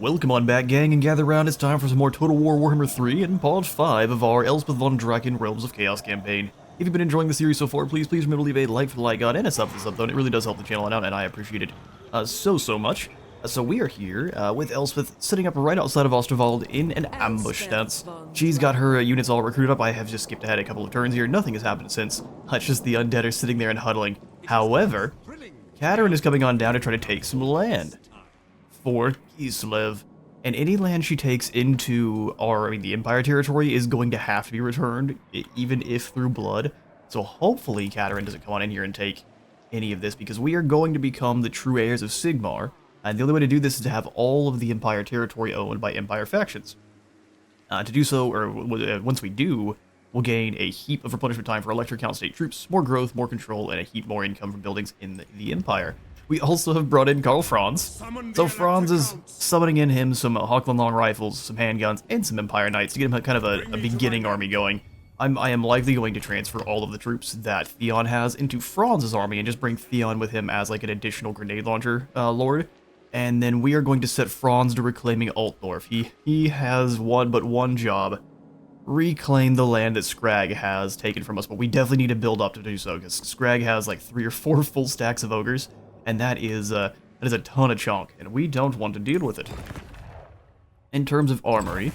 Welcome on back, gang, and gather round. It's time for some more Total War Warhammer 3 and part 5 of our Elspeth von Draken Realms of Chaos campaign. If you've been enjoying the series so far, please remember to leave a like for the like god and a sub for the sub though. It really does help the channel out, and I appreciate it so much. So we are here with Elspeth sitting up right outside of Osterwald in an ambush stance. She's got her units all recruited up. I have just skipped ahead a couple of turns here. Nothing has happened since. It's just the undead are sitting there and huddling. However, Katerin is coming on down to try to take some land for Gislev, and any land she takes into the Empire territory is going to have to be returned, even if through blood. So hopefully Katerin doesn't come on in here and take any of this, because we are going to become the true heirs of Sigmar, and the only way to do this is to have all of the Empire territory owned by Empire factions. To do so, or once we do, we'll gain a heap of replenishment time for Elector Count State troops, more growth, more control, and a heap more income from buildings in the Empire. We also have brought in Karl Franz. So Franz is summoning in him some Hawkland Long Rifles, some handguns, and some Empire Knights to get him kind of a beginning army going. I am likely going to transfer all of the troops that Theon has into Franz's army and just bring Theon with him as like an additional grenade launcher lord. And then we are going to set Franz to reclaiming Altdorf. He has one job: reclaim the land that Scrag has taken from us. But we definitely need to build up to do so, because Scrag has like 3 or 4 full stacks of ogres, and that is a ton of chunk, and we don't want to deal with it. In terms of armory,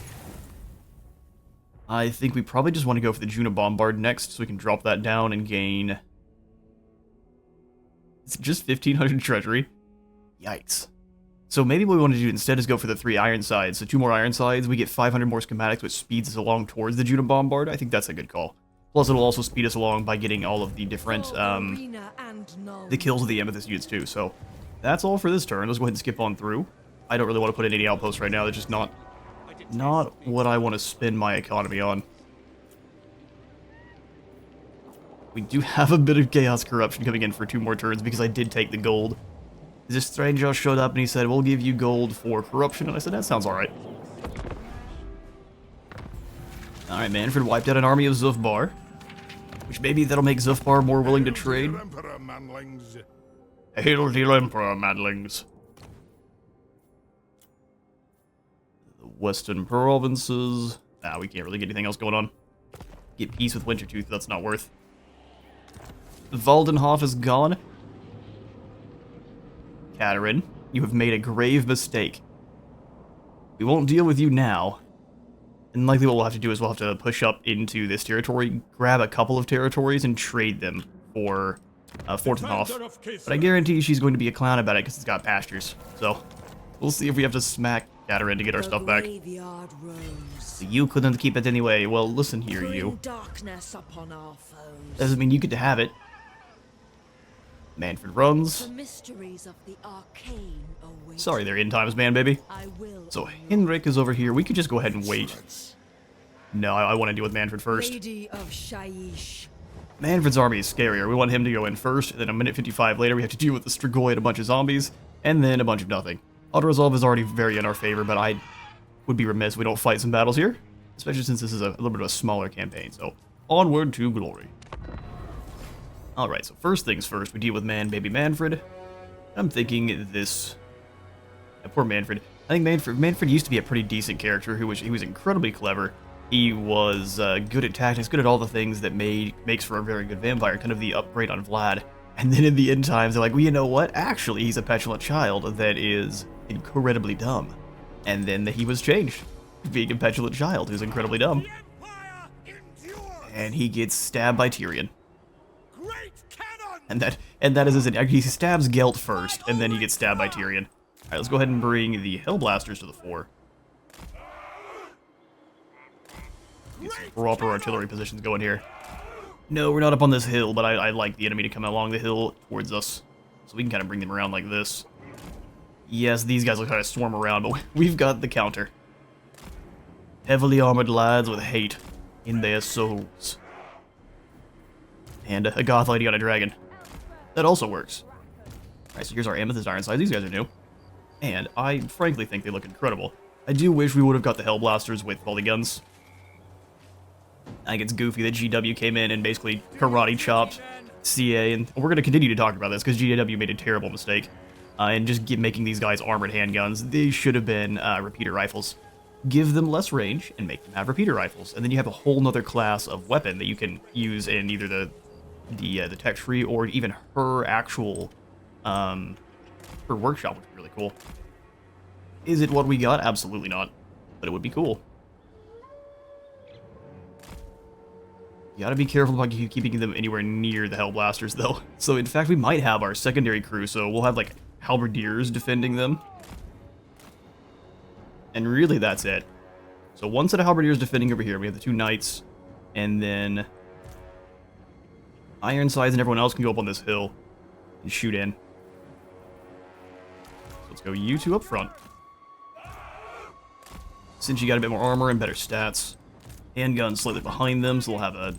I think we probably just want to go for the Juna Bombard next, so we can drop that down and gain... It's just 1,500 treasury. Yikes. So maybe what we want to do instead is go for the 3 Ironsides. So 2 more Ironsides, we get 500 more schematics, which speeds us along towards the Juna Bombard. I think that's a good call. Plus, it'll also speed us along by getting all of the different, the kills of the Amethyst units too. So that's all for this turn. Let's go ahead and skip on through. I don't really want to put in any outposts right now. That's just not what I want to spend my economy on. We do have a bit of Chaos Corruption coming in for 2 more turns because I did take the gold. This stranger showed up and he said, "We'll give you gold for corruption," and I said, "That sounds alright." Alright, Mannfred wiped out an army of Zufbar, which maybe that'll make Zufbar more willing to trade. Hail the Emperor, Madlings. The Western Provinces. We can't really get anything else going on. Get peace with Wintertooth, that's not worth. Waldenhof is gone. Katerin, you have made a grave mistake. We won't deal with you now. And likely what we'll have to do is we'll have to push up into this territory, grab a couple of territories, and trade them for Fortenhof. But I guarantee she's going to be a clown about it because it's got pastures. So we'll see if we have to smack Katerin to get our stuff back. So you couldn't keep it anyway. Well, listen here, you. Doesn't mean you get to have it. Mannfred runs. Sorry there, end times, man, baby. So Henrik is over here. We could just go ahead and wait. No, I want to deal with Mannfred first. Mannfred's army is scarier. We want him to go in first, and then a minute 55 later we have to deal with the Strigoi and a bunch of zombies, and then a bunch of nothing. Auto-resolve is already very in our favor, but I would be remiss if we don't fight some battles here, especially since this is a little bit of a smaller campaign, so onward to glory. Alright, so first things first, we deal with baby Mannfred. I'm thinking this... poor Mannfred. I think Mannfred used to be a pretty decent character. He was incredibly clever. He was good at tactics, good at all the things that makes for a very good vampire, kind of the upgrade on Vlad. And then in the end times, they're like, well, you know what? Actually, he's a petulant child that is incredibly dumb. And then he was changed, being a petulant child who's incredibly dumb. And he gets stabbed by Tyrion. And that is his end. He stabs Gelt first, and then he gets stabbed by Tyrion. Alright, let's go ahead and bring the Hellblasters to the fore. Get some proper artillery positions going here. No, we're not up on this hill, but I like the enemy to come along the hill towards us. So we can kind of bring them around like this. Yes, these guys will kind of swarm around, but we've got the counter. Heavily armored lads with hate in their souls. And a goth lady on a dragon. That also works. Alright, so here's our Amethyst Ironsides. These guys are new. And I frankly think they look incredible. I do wish we would have got the Hellblasters with all the guns. I think it's goofy that GW came in and basically karate chopped CA, and we're going to continue to talk about this because GW made a terrible mistake. and just making these guys armored handguns. They should have been repeater rifles. Give them less range and make them have repeater rifles, and then you have a whole nother class of weapon that you can use in either the tech tree or even her actual her workshop, which would be really cool. Is it what we got? Absolutely not, but it would be cool. You gotta be careful about keeping them anywhere near the Hellblasters, though. So, in fact, we might have our secondary crew, so we'll have, like, halberdiers defending them. And really, that's it. So, one set of halberdiers defending over here. We have the 2 knights, and then Ironsides and everyone else can go up on this hill and shoot in. So let's go you 2 up front. Since you got a bit more armor and better stats, handguns slightly behind them, so we'll have a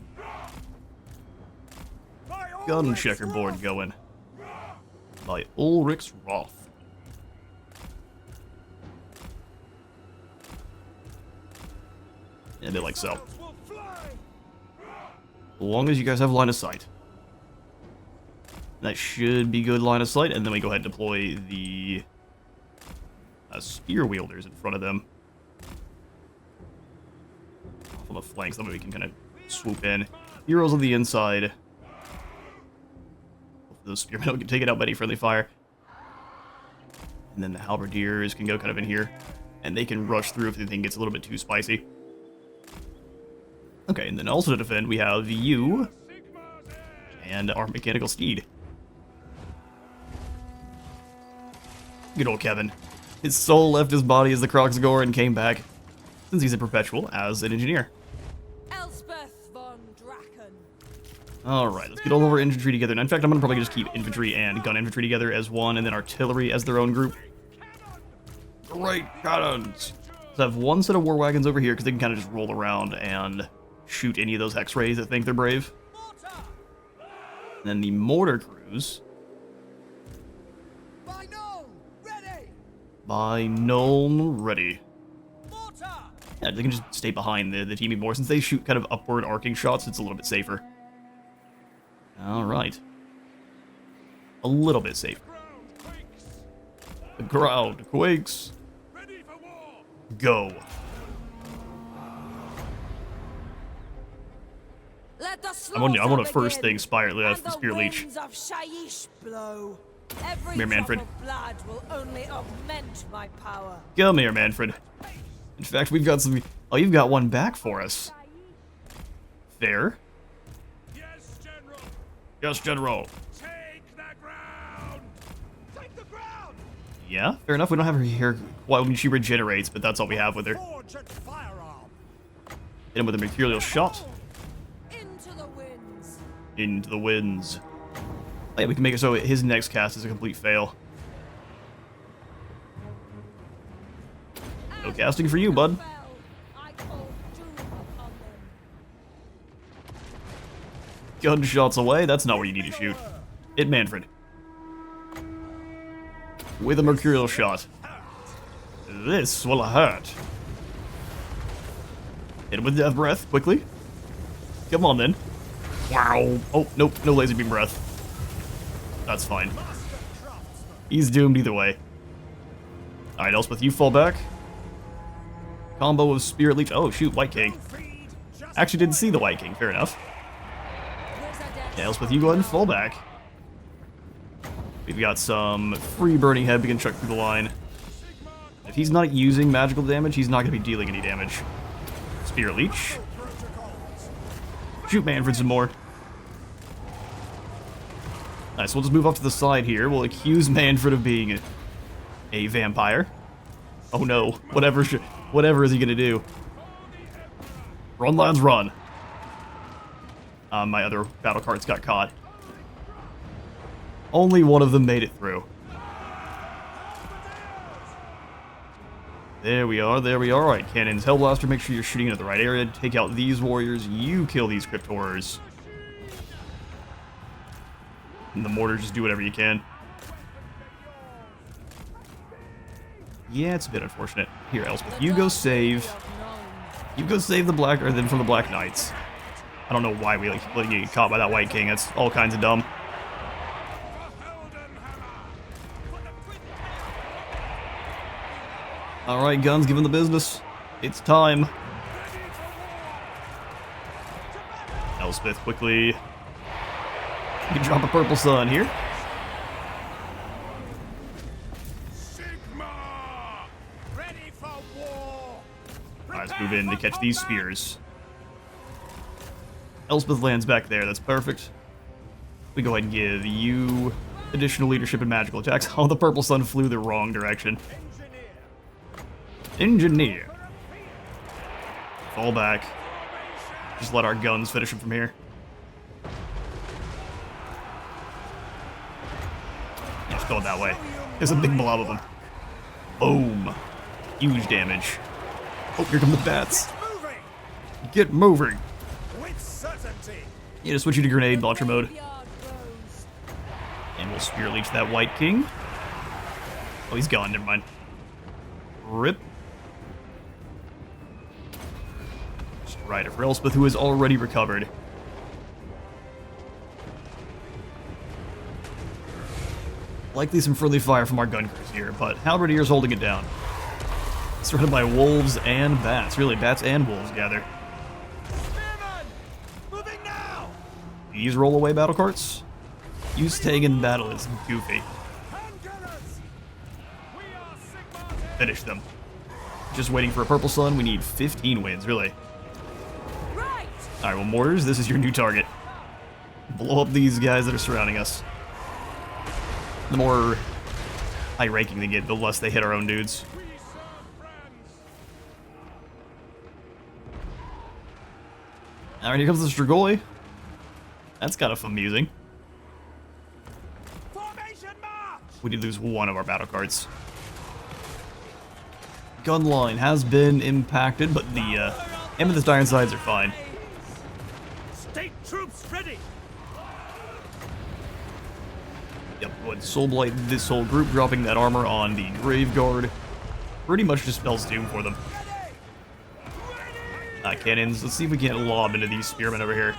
gun checkerboard going by Ulrich's Wrath. And a bit like so. As long as you guys have line of sight. That should be good line of sight, and then we go ahead and deploy the spear wielders in front of them. Off on the flanks, that way we can kind of swoop in. Heroes on the inside. Those spearmen don't get taken out by any friendly fire. And then the halberdiers can go kind of in here, and they can rush through if the thing gets a little bit too spicy. Okay, and then also to defend, we have you and our mechanical steed. Good old Kevin. His soul left his body as the Kroxgore and came back, since he's a perpetual, as an engineer. Elspeth von Draken. Alright, let's get all of our infantry together. And in fact, I'm going to probably just keep infantry and gun infantry together as one, and then artillery as their own group. Great cannons! So I have one set of war wagons over here, because they can kind of just roll around and shoot any of those X-rays that think they're brave. And then the mortar crews. By Nuln, ready. Yeah, they can just stay behind the team more. Since they shoot kind of upward arcing shots, it's a little bit safer. Alright. A little bit safer. The ground quakes. Go. I want to first thing Spear Leech. Come here, Mannfred. Come here, Mannfred. In fact, we've got some... Oh, you've got one back for us. Fair. Yes, General. Yes, General. Take the ground. Take the ground. Yeah, fair enough. We don't have her here. Well, I mean, she regenerates, but that's all we have with her. Forge and firearm. Hit him with a mercurial shot. Into the winds. Into the winds. Oh, yeah, we can make it so his next cast is a complete fail. No casting for you, bud. Gunshots away, that's not where you need to shoot. Hit Mannfred. With a mercurial shot. This will hurt. Hit him with death breath, quickly. Come on, then. Wow. Oh, nope, no laser beam breath. That's fine. He's doomed either way. Alright, Elspeth, you fall back. Combo of Spirit Leech. Oh, shoot, White King. Actually didn't see the White King, fair enough. Yeah, Elspeth, you go ahead and fall back. We've got some free Burning Head we can chuck through the line. If he's not using magical damage, he's not going to be dealing any damage. Spirit Leech. Shoot Mannfred some more. Nice, we'll just move off to the side here. We'll accuse Mannfred of being a vampire. Oh no, whatever is he gonna do? Run, lads, run. My other battle carts got caught. Only one of them made it through. There we are, there we are. Alright, cannons, Hellblaster, make sure you're shooting at the right area. Take out these warriors, you kill these Crypt Horrors. And the mortar, just do whatever you can. Yeah, it's a bit unfortunate. Here, Elspeth, you go save. You go save the Black, or then from the Black Knights. I don't know why we like get caught by that White King. That's all kinds of dumb. Alright, guns, give him the business. It's time. Elspeth, quickly. You can drop a purple sun here. Sigma! Ready for war! Alright, let's move in to catch these spears. Elspeth lands back there, that's perfect. We go ahead and give you additional leadership and magical attacks. Oh, the purple sun flew the wrong direction. Engineer. Fall back. Just let our guns finish him from here. Just go that way. There's a big blob of them. Boom. Huge damage. Oh, here come the bats. Get moving. With certainty. You just switch you to grenade launcher mode. Graveyard grows. And we'll spear leech that white king. Oh, he's gone, never mind. Rip. Rider for Elspeth, who has already recovered. Likely some friendly fire from our gun crews here, but Halberdier's holding it down. Surrounded by wolves and bats. Really, bats and wolves gather. Spearman! Moving now! These roll-away battle carts? You staying in battle is goofy. Handgunners! We are Sigma's head. Finish them. Just waiting for a purple sun. We need 15 wins, really. Right! Alright, well, mortars, this is your new target. Blow up these guys that are surrounding us. The more high ranking they get, the less they hit our own dudes. We serve friends. Alright, here comes the Strigoi. That's kind of amusing. Formation march! We did lose one of our battle cards. Gun line has been impacted, but the Amethyst Ironsides are fine. State troops ready! Yep, would Soul Blight this whole group, dropping that armor on the Grave Guard. Pretty much just spells doom for them. Cannons, let's see if we can't lob into these spearmen over here.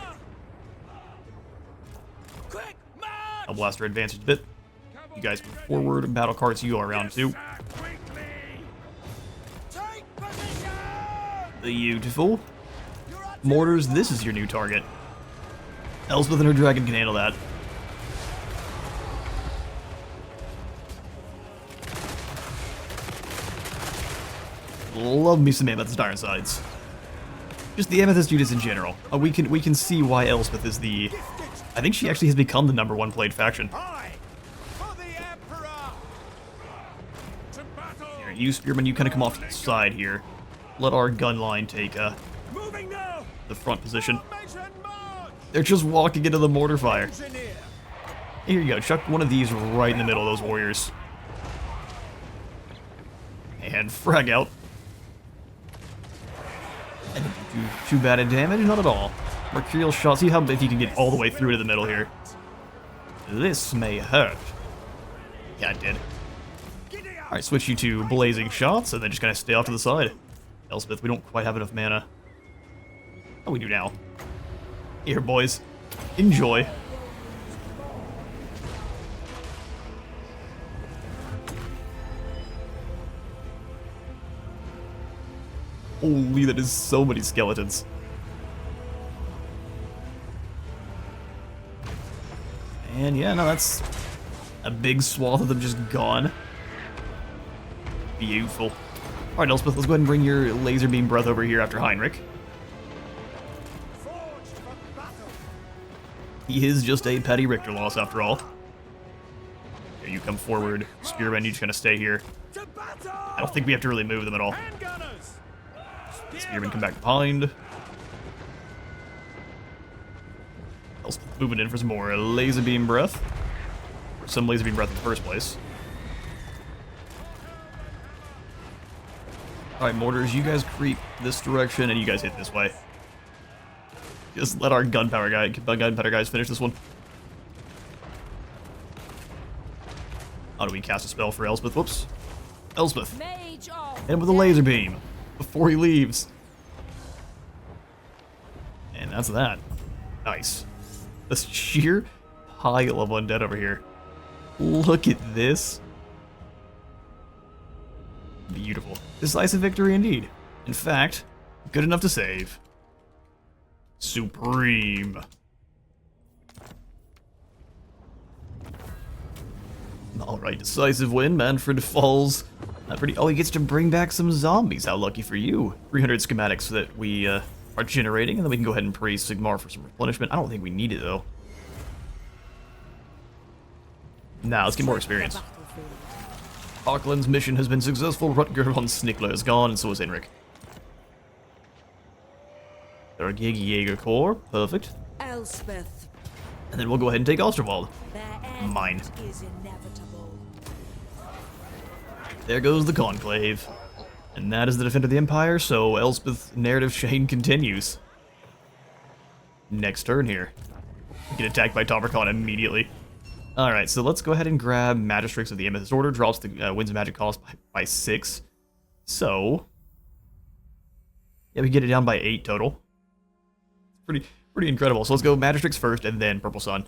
Quick march! I'll blast our advantage a bit. You guys move forward, battle carts, you go around too. Quickly! Take position! Beautiful. Mortars, this is your new target. Elspeth and her dragon can handle that. Love me some Amethyst Ironsides. Just the Amethyst units in general. We can see why Elspeth is the... I think she actually has become the #1 played faction. Aye! For the Emperor! To battle! Here, you spearmen, you kind of come off to the side here. Let our gun line take Moving now! the front position. Formation march! They're just walking into the mortar fire. Engineer! Here you go, chuck one of these right in the middle of those warriors. And frag out. And too bad at damage? Not at all. Mercurial shot. See how if you can get all the way through to the middle here. This may hurt. Yeah, it did. Alright, switch you to blazing shots, and then just kind of stay off to the side. Elspeth, we don't quite have enough mana. Oh, we do now. Here, boys. Enjoy. Holy, that is so many skeletons. And yeah, no, that's a big swath of them just gone. Beautiful. Alright, Elspeth, let's go ahead and bring your laser beam breath over here after Heinrich. Forged for battle! He is just a petty Richter loss after all. Here, you come forward. Spearmen, you just gonna stay here. To battle! I don't think we have to really move them at all. Handgunners! Spearmen come back behind. Elspeth moving in for some more laser beam breath. Or some laser beam breath in the first place. Alright, mortars, you guys creep this direction, and you guys hit this way. Just let our gunpowder guys finish this one. How do we cast a spell for Elspeth? Whoops. Elspeth, Mage of hit him with a laser beam before he leaves. And that's that. Nice. The sheer pile of undead over here. Look at this. Beautiful. Decisive victory indeed. In fact, good enough to save. Supreme. Alright, decisive win. Mannfred falls. Oh, he gets to bring back some zombies. How lucky for you. 300 schematics that we are generating, and then we can go ahead and praise Sigmar for some replenishment. I don't think we need it, though. Now, let's get more experience. Auckland's mission has been successful. Rutger von Snickler is gone, and so is Henrik. There are Gig Jaeger Corps. Perfect. Elspeth. And then we'll go ahead and take Osterwald. Their end Mine. is inevitable. There goes the Conclave. And that is the Defender of the Empire, so Elspeth's narrative chain continues. Next turn here. Get attacked by Tovercon immediately. Alright, so let's go ahead and grab Magistrix of the Amethyst Order. Drops the Winds of Magic cost by 6. So... yeah, we get it down by 8 total. Pretty incredible. So let's go Magistrix first, and then Purple Sun.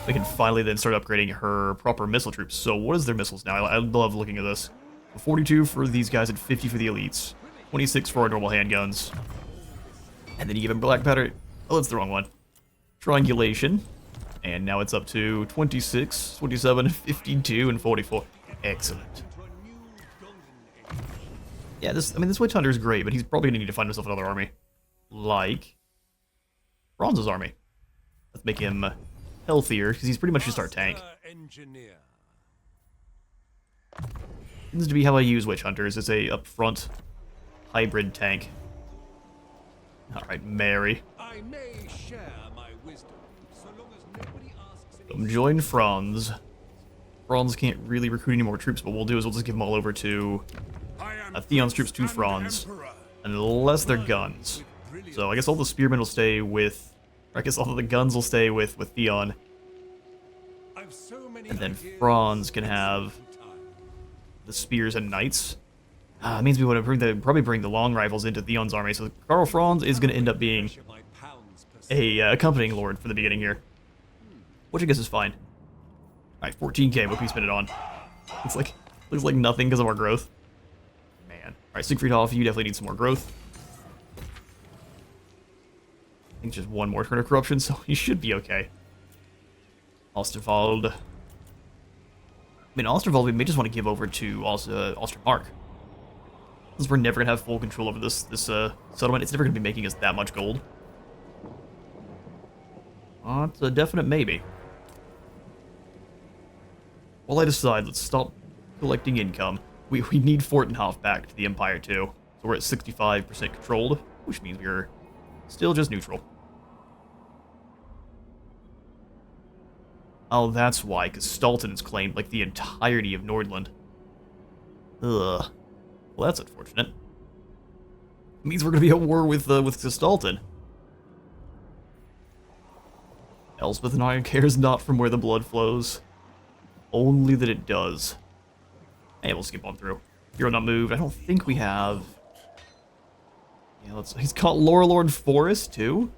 We can finally then start upgrading her proper missile troops. So what is their missiles now? I love looking at this. 42 for these guys and 50 for the elites. 26 for our normal handguns. And then you give him black powder. Oh, that's the wrong one. Triangulation. And now it's up to 26, 27, 52, and 44. Excellent. Yeah, this Witch Hunter is great, but he's probably going to need to find himself another army. Like Bronze's army. Let's make him healthier, because he's pretty much just our tank. Tends to be how I use Witch Hunters. It's a upfront hybrid tank. Alright, Mary. I may share my wisdom, so long as nobody asks Come join Franz. Franz can't really recruit any more troops, but what we'll do is we'll just give them all over to Theon's troops to Franz. Unless they're guns. So I guess all the spearmen will stay with... I guess all of the guns will stay with Theon. And then Franz can have the spears and knights. It means we want to probably bring the long rifles into Theon's army. So Karl Franz is going to end up being a accompanying lord for the beginning here. Which I guess is fine. Alright, 14k, what can we spend it on? Looks like nothing because of our growth. Man. Alright, Siegfried Hoff, you definitely need some more growth. I think just one more turn of corruption, so you should be okay. Osterwald. I mean, Osterwald we may just want to give over to Ostermark. Since we're never going to have full control over this settlement, it's never going to be making us that much gold. It's a definite maybe. While I decide, let's stop collecting income. We need Fortenhof back to the Empire too. So we're at 65% controlled, which means we're still just neutral. Oh, that's why, because Stalton has claimed, like, the entirety of Nordland. Ugh. Well, that's unfortunate. It means we're going to be at war with Stalton. Elspeth and I cares not from where the blood flows. Only that it does. Hey, we'll skip on through. Hero not moved. I don't think we have... yeah, he's caught Laurelord Forest, too?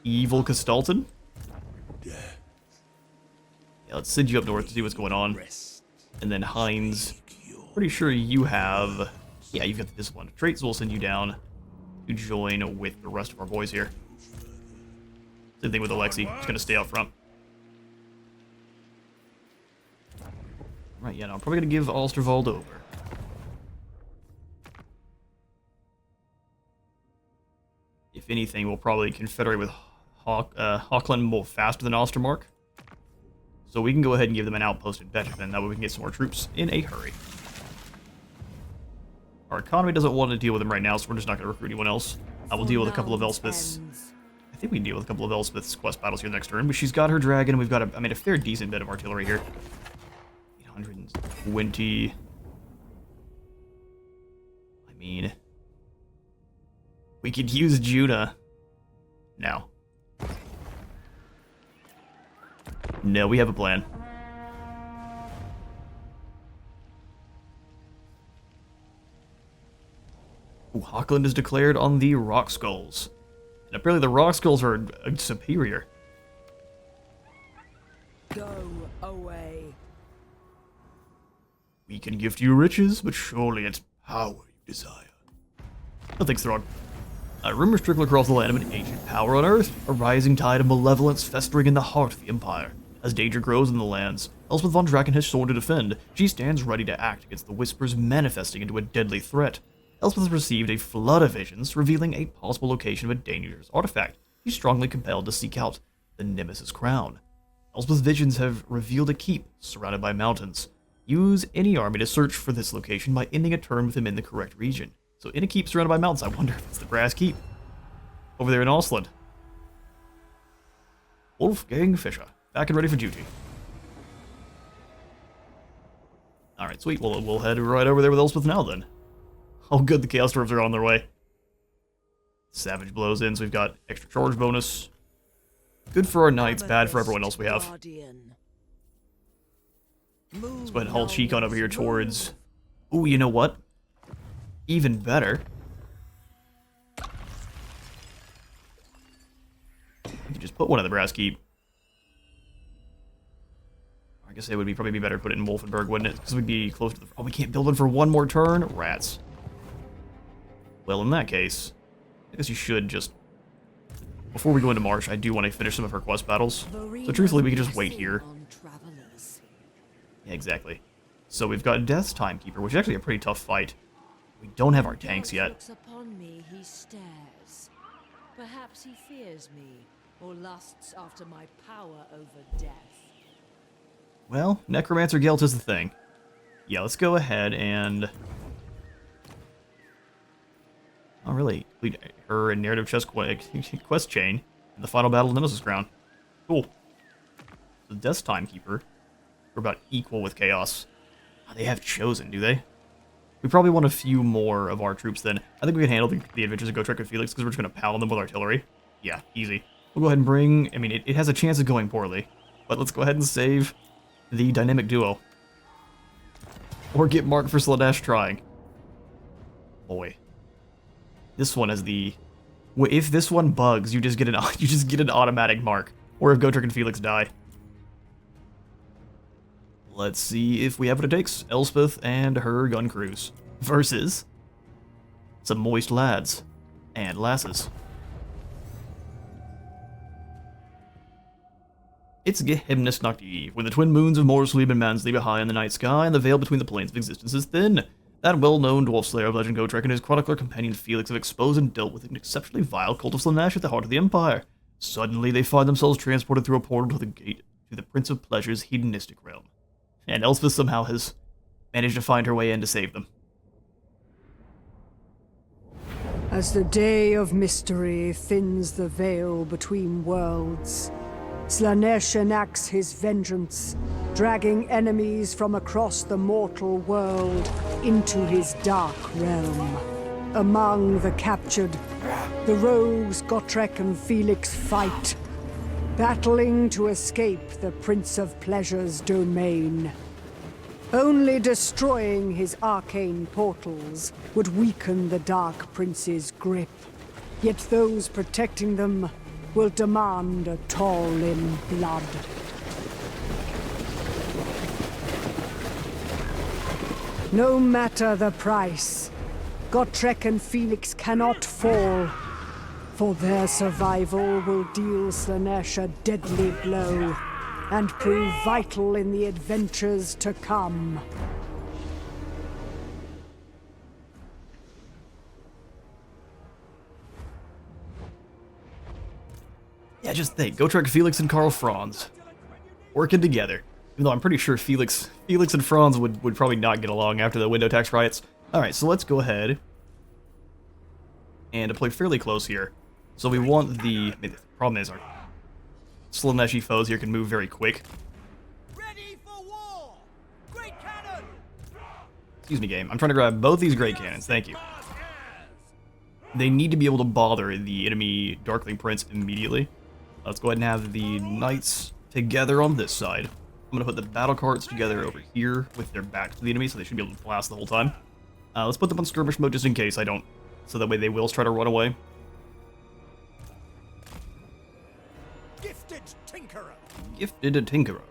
Evil Castalton? Yeah, let's send you up north to see what's going on. And then Heinz, pretty sure you have... yeah, you've got the discipline traits, so we'll send you down to join with the rest of our boys here. Same thing with Alexei, just gonna stay out front. Right, yeah, no, I'm probably gonna give Osterwald over. If anything, we'll probably confederate with Auckland more faster than Ostermark. So we can go ahead and give them an outpost in Betterton. That way we can get some more troops in a hurry. Our economy doesn't want to deal with them right now, so we're just not going to recruit anyone else. We'll deal with a couple of Elspeth's... I think we can deal with a couple of Elspeth's quest battles here next turn, but she's got her dragon, and we've got a fair decent bit of artillery here. 820... I mean... we could use Judah. No. No, we have a plan. Ooh, Auckland is declared on the Rock Skulls. And apparently the Rock Skulls are superior. Go away. We can gift you riches, but surely it's power you desire. No thanks, Throg. Rumors trickle across the land of an ancient power on Earth, a rising tide of malevolence festering in the heart of the Empire. As danger grows in the lands, Elspeth von Draken has sworn to defend. She stands ready to act against the whispers manifesting into a deadly threat. Elspeth has received a flood of visions, revealing a possible location of a dangerous artifact. She's strongly compelled to seek out the Nemesis Crown. Elspeth's visions have revealed a keep surrounded by mountains. Use any army to search for this location by ending a turn with them in the correct region. So in a keep surrounded by mountains, I wonder if it's the Brass Keep. Over there in Wissenland. Wolfgang Fischer, back and ready for duty. Alright, sweet. We'll head right over there with Elspeth now then. Oh good, the Chaos Dwarves are on their way. Savage blows in, so we've got extra charge bonus. Good for our knights, bad for everyone else we have. Let's go ahead and haul Cheek on over here towards... Ooh, you know what? Even better. We could just put one in the Brass Keep. I guess it would probably be better to put it in Wolfenburg, wouldn't it? Because we'd be close to the... Oh, we can't build one for one more turn? Rats. Well, in that case, I guess you should just... Before we go into March, I do want to finish some of her quest battles. So truthfully, we could just wait here. Yeah, exactly. So we've got Death's Timekeeper, which is actually a pretty tough fight. We don't have our tanks yet. Upon me, he stares. Perhaps he fears me, or lusts after my power over death. Well, Necromancer Gelt is the thing. Yeah, let's go ahead and... Oh, really? Complete her narrative quest chain in the final battle of Nemesis Crown. Cool. The Death's Timekeeper. We're about equal with Chaos. Oh, they have Chosen, do they? We probably want a few more of our troops then. I think we can handle the adventures of Gotrek and Felix because we're just going to pound them with artillery. Yeah, easy. We'll go ahead and bring... I mean, it has a chance of going poorly. But let's go ahead and save the dynamic duo. Or get marked for Slaanesh trying. Boy. This one has the... If this one bugs, you just get an automatic mark. Or if Gotrek and Felix die. Let's see if we have what it takes. Elspeth and her gun crews. Versus... some moist lads. And lasses. It's Gehimnis Nachti, when the twin moons of Morsleib and Mansleib are high in the night sky, and the veil between the planes of existence is thin. That well-known dwarf slayer of legend Gotrek and his chronicler companion Felix have exposed and dealt with an exceptionally vile cult of Slaanesh at the heart of the Empire. Suddenly, they find themselves transported through a portal to the gate to the Prince of Pleasure's hedonistic realm. And Elspeth somehow has managed to find her way in to save them. As the day of mystery thins the veil between worlds, Slaanesh enacts his vengeance, dragging enemies from across the mortal world into his dark realm. Among the captured, the rogues Gotrek and Felix fight, battling to escape the Prince of Pleasure's domain. Only destroying his arcane portals would weaken the Dark Prince's grip, yet those protecting them will demand a toll in blood. No matter the price, Gotrek and Felix cannot fall, for their survival will deal Slaanesh a deadly blow and prove vital in the adventures to come. Yeah, just think. Gotrek, Felix, and Karl Franz. Working together. Even though I'm pretty sure Felix and Franz would probably not get along after the window tax riots. Alright, so let's go ahead and play fairly close here. So we want the problem is our Slaaneshi foes here can move very quick. Ready for war! Great cannon! Excuse me, game. I'm trying to grab both these great cannons. Thank you. They need to be able to bother the enemy Darkling Prince immediately. Let's go ahead and have the knights together on this side. I'm going to put the battle carts together over here with their back to the enemy, so they should be able to blast the whole time. Let's put them on skirmish mode just in case I don't, so that way they will try to run away. Gifted Tinkerer! Gifted Tinkerer.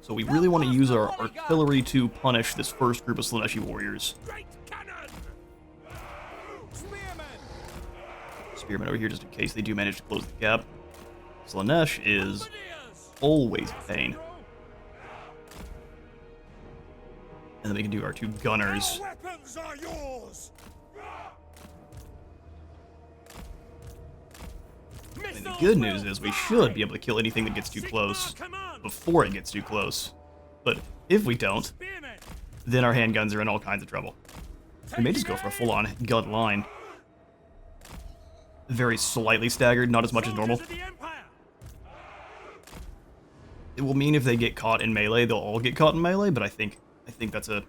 So we really want to use our artillery to punish this first group of Slaaneshi warriors. Great cannon! Spearmen! Spearmen over here just in case they do manage to close the gap. Slaanesh is always a pain. And then we can do our 2 gunners. Our weapons are yours! And the good news is we should be able to kill anything that gets too close before it gets too close. But if we don't, then our handguns are in all kinds of trouble. We may just go for a full-on gun line. Very slightly staggered, not as much as normal. It will mean if they get caught in melee, they'll all get caught in melee, but I think that's a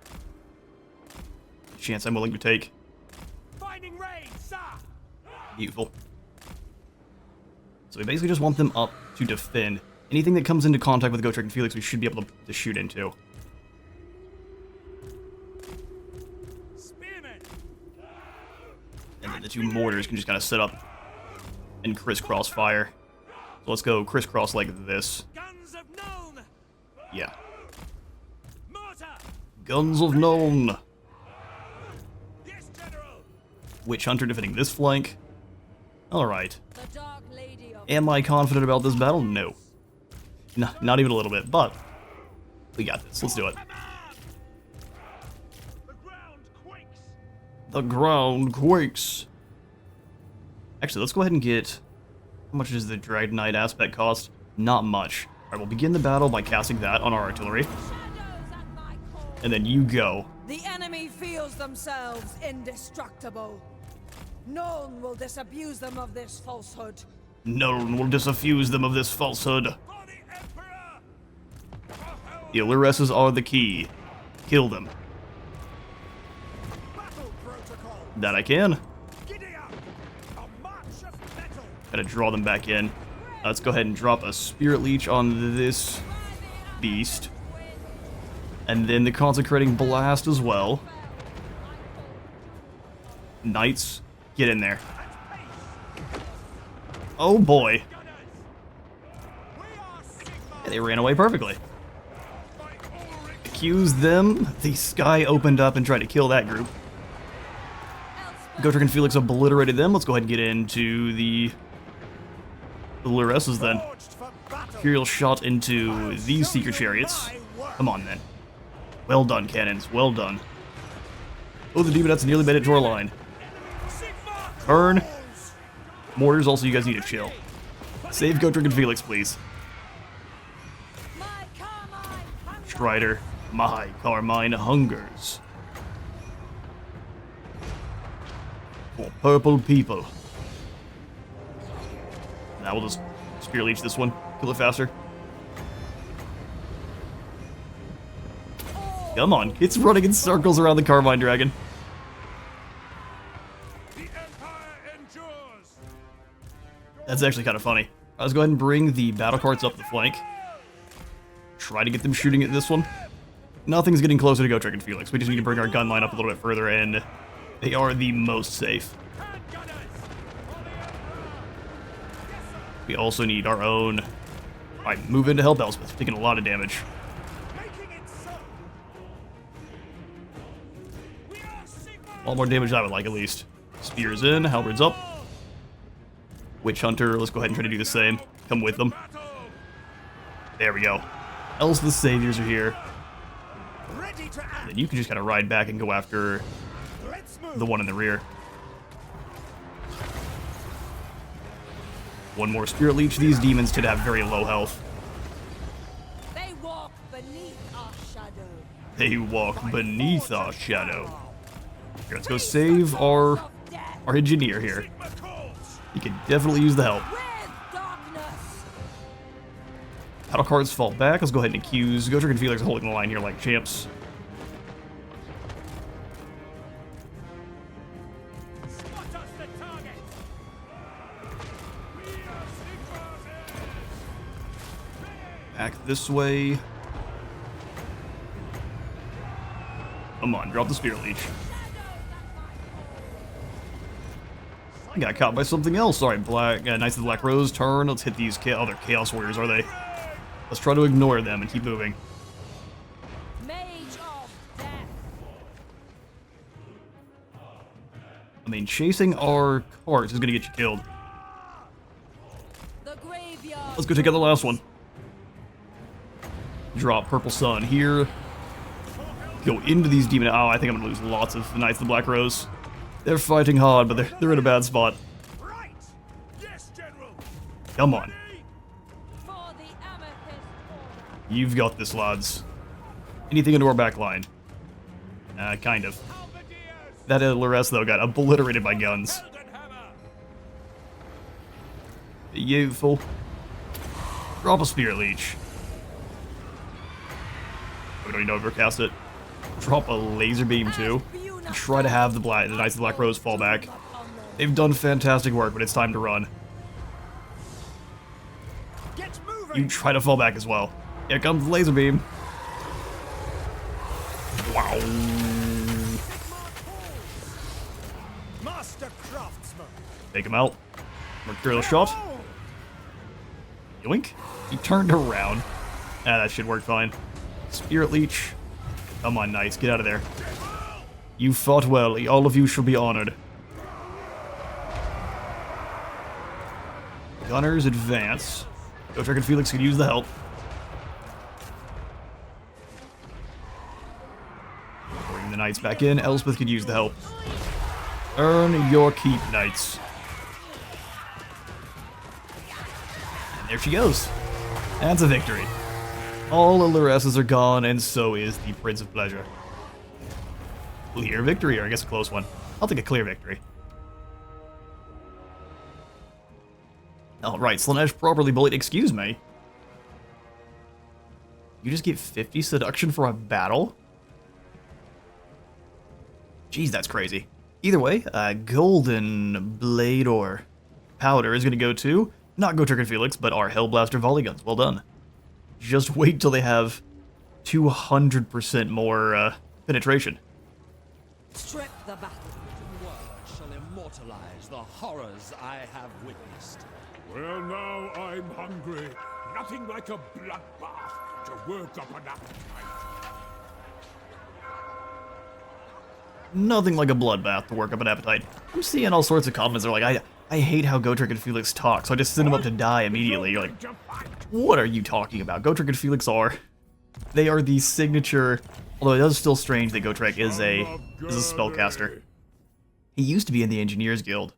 chance I'm willing to take. Beautiful. So we basically just want them up to defend. Anything that comes into contact with Gotrek and Felix, we should be able to shoot into. And then the 2 mortars can just kind of set up and crisscross fire. So let's go crisscross like this. Yeah. Guns of Nuln. Witch Hunter defending this flank. Alright. Am I confident about this battle? No. Not even a little bit, but we got this. Let's do it. The ground quakes. Actually, let's go ahead and get... How much does the Dragon Knight aspect cost? Not much. Alright, we'll begin the battle by casting that on our artillery. And then you go. The enemy feels themselves indestructible. None will disabuse them of this falsehood. None will disabuse them of this falsehood. The Illuresses are the key. Kill them. That I can. Gotta draw them back in. Let's go ahead and drop a Spirit Leech on this beast. And then the Consecrating Blast as well. Knights, get in there. Oh boy. Yeah, they ran away perfectly. Accuse them. The sky opened up and tried to kill that group. Gotrek and Felix obliterated them. Let's go ahead and get into the Luresses then. Imperial shot into these Seeker Chariots. Come on then. Well done, cannons. Well done. Oh, the Demonettes nearly made it to our line. Turn. Mortars, also, you guys need to chill. Save Gotrek and Felix, please. Strider, my Carmine hungers. For purple people. Now we'll just Spear Leech this one. Kill it faster. Come on, it's running in circles around the Carmine Dragon. That's actually kind of funny. Let's go ahead and bring the battle carts up the flank. Try to get them shooting at this one. Nothing's getting closer to Gotrek and Felix. We just need to bring our gun line up a little bit further, and they are the most safe. We also need our own... Alright, move in to help Elspeth. We're taking a lot of damage. A lot more damage than I would like, at least. Spears in, halberds up. Witch Hunter, let's go ahead and try to do the same. Come with them. There we go. Elspeth's saviors are here. And then you can just kind of ride back and go after the one in the rear. One more Spirit Leech. These demons tend to have very low health. They walk beneath our shadow. They walk beneath our shadow. Here, let's go save our engineer here. He can definitely use the help. Battle cards fall back. Let's go ahead and accuse Gotrek and Felix holding the line here like champs. Back this way. Come on, drop the Spirit Leech. I got caught by something else. Sorry, Knights of the Black Rose, turn. Let's hit these other Chaos Warriors, are they? Let's try to ignore them and keep moving. I mean, chasing our carts is gonna get you killed. The graveyard. Let's go take out the last one. Drop Purple Sun here. Go into these demon... Oh, I think I'm gonna lose lots of Knights of the Black Rose. They're fighting hard, but they're in a bad spot. Right. Yes, General. Come on. For the amethyst. You've got this, lads. Anything into our back line? Kind of. Halberdiers. That Lores, though, got obliterated by guns. Heldenhammer. Beautiful. Drop a Spirit Leech. We don't need to overcast it. Drop a Laser Beam, too. Try to have the Knights of the Black Rose fall back. They've done fantastic work, but it's time to run. Get moving. You try to fall back as well. Here comes the Laser Beam. Wow. Master craftsman. Take him out. Mercurial Shot. Yoink. He turned around. Ah, that should work fine. Spirit Leech. Come on, Knights. Get out of there. You fought well. All of you shall be honored. Gunners advance. Gotrek and Felix could use the help. Bring the Knights back in. Elspeth could use the help. Earn your keep, Knights. And there she goes. That's a victory. All the Loresses are gone, and so is the Prince of Pleasure. Clear victory, or I guess a close one. I'll take a clear victory. Alright, Slaanesh properly bullied. Excuse me. You just get 50 seduction for a battle? Jeez, that's crazy. Either way, Golden Blade or Powder is going to go to, not Gotrek and Felix, but our Hellblaster volley guns. Well done. Just wait till they have 200% more penetration. Strip the battle. Words shall immortalize the horrors I have witnessed. Well, now I'm hungry. Nothing like a bloodbath to work up an appetite. Nothing like a bloodbath to work up an appetite. I'm seeing all sorts of comments that are like, I hate how Gotrek and Felix talk, so I just send them up to die immediately. You're like, what are you talking about? Gotrek and Felix they are the signature, although it is still strange that Gotrek is a spellcaster. He used to be in the Engineers Guild,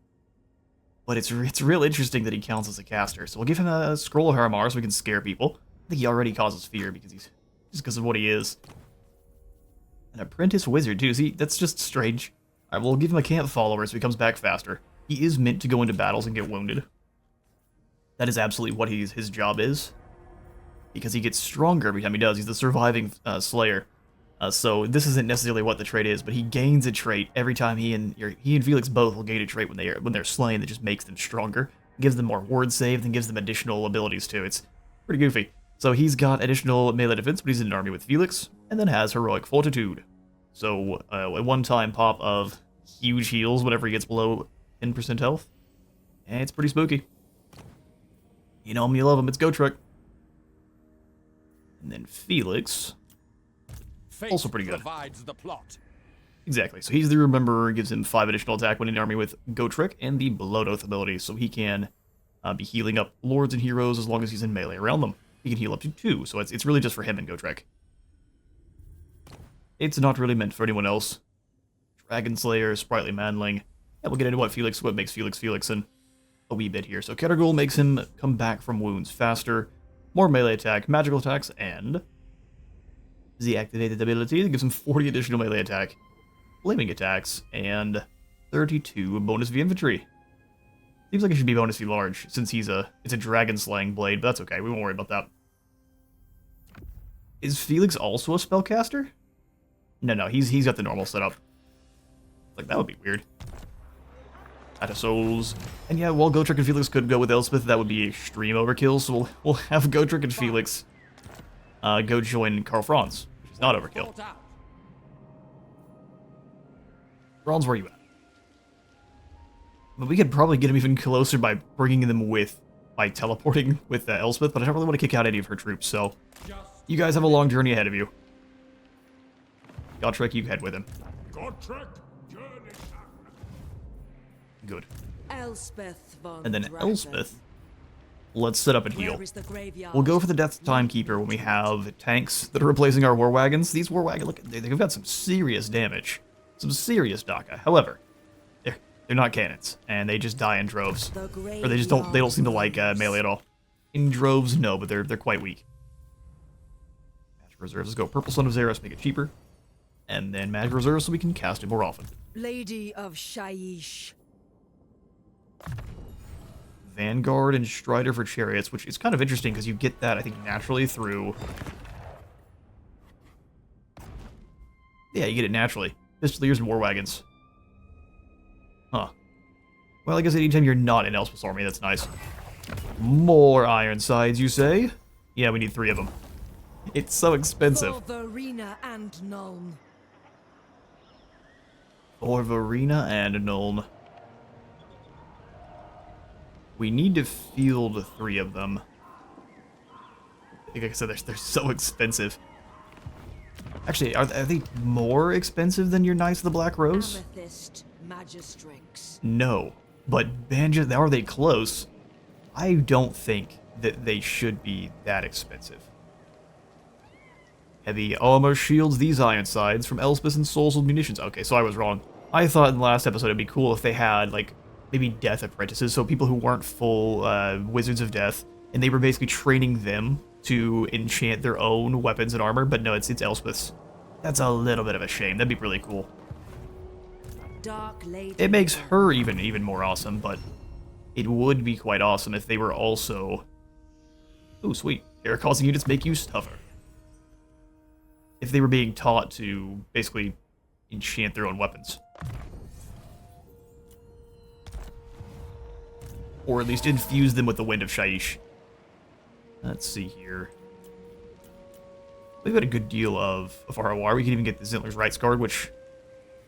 but it's real interesting that he counts as a caster. So we'll give him a Scroll of Haramar so we can scare people. I think he already causes fear just because of what he is. An apprentice wizard too. See, that's just strange. Alright, we'll give him a camp follower so he comes back faster. He is meant to go into battles and get wounded. That is absolutely what his job is. Because he gets stronger every time he does. He's the surviving slayer. So this isn't necessarily what the trait is, but he gains a trait every time he and Felix both will gain a trait when they're slain that just makes them stronger. Gives them more ward save, and gives them additional abilities too. It's pretty goofy. So he's got additional melee defense, but he's in an army with Felix, and then has heroic fortitude. So a one-time pop of huge heals whenever he gets below 10% health. And it's pretty spooky. You know him, you love him, it's Gotrek. And then Felix, Fate also pretty good. provides the plot. Exactly, so he's the Rememberer, gives him 5 additional attack when in an army with Gotrek, and the Blood Oath ability, so he can be healing up lords and heroes as long as he's in melee around them. He can heal up to 2, so it's really just for him and Gotrek. It's not really meant for anyone else. Dragon Slayer, Sprightly Manling. Yeah, we'll get into what makes Felix Felix in a wee bit here. So Kettergul makes him come back from wounds faster, more melee attack, magical attacks, and the activated ability that gives him 40 additional melee attack, flaming attacks, and 32 bonus V infantry. Seems like it should be bonus V large, since it's a dragon slaying blade, but that's okay, we won't worry about that. Is Felix also a spellcaster? No, he's got the normal setup. Like, that would be weird. Out of souls. And yeah, while Gotrek and Felix could go with Elspeth, that would be extreme overkill, so we'll have Gotrek and Felix go join Karl Franz, which is not overkill. Franz, where are you at? But we could probably get him even closer by bringing them by teleporting with Elspeth, but I don't really want to kick out any of her troops, so you guys have a long journey ahead of you. Gotrek, you head with him. Gotrek, journey Good. Elspeth von And then Draken. Elspeth, let's set up and heal. Where is the graveyard? We'll go for the Death Timekeeper when we have tanks that are replacing our war wagons. These war wagons, look, they've got some serious damage. Some serious DACA. However, they're not cannons, and they just die in droves. The Or they don't seem to like melee at all. In droves, no, but they're quite weak. Magic Reserves, let's go Purple Son of Xeros, make it cheaper. And then Magic Reserves so we can cast it more often. Lady of Shaiish. Vanguard and Strider for Chariots, which is kind of interesting because you get that, I think, naturally through... Yeah, you get it naturally. Pistoliers and War Wagons. Huh. Well, I guess anytime you're not in Elspeth's army, that's nice. More Ironsides, you say? Yeah, we need 3 of them. It's so expensive. For Verena and Nuln. For Verena and Nuln. We need to field 3 of them. Like I said, they're so expensive. Actually, are they more expensive than your Knights of the Black Rose? Amethyst Magistrix. No. But Banjo, are they close? I don't think that they should be that expensive. Heavy armor shields, these Ironsides from Elspeth and Souls of Munitions. Okay, so I was wrong. I thought in the last episode it'd be cool if they had, like, maybe Death Apprentices, so people who weren't full Wizards of Death, and they were basically training them to enchant their own weapons and armor, but no, it's Elspeth's. That's a little bit of a shame. That'd be really cool. Dark Lady. It makes her even more awesome, but it would be quite awesome if they were also... Ooh, sweet. They're causing units make use tougher. If they were being taught to basically enchant their own weapons. Or at least infuse them with the Wind of Shaiish. Let's see here. We've got a good deal of ROR. We can even get the Zintler's Rights Guard, which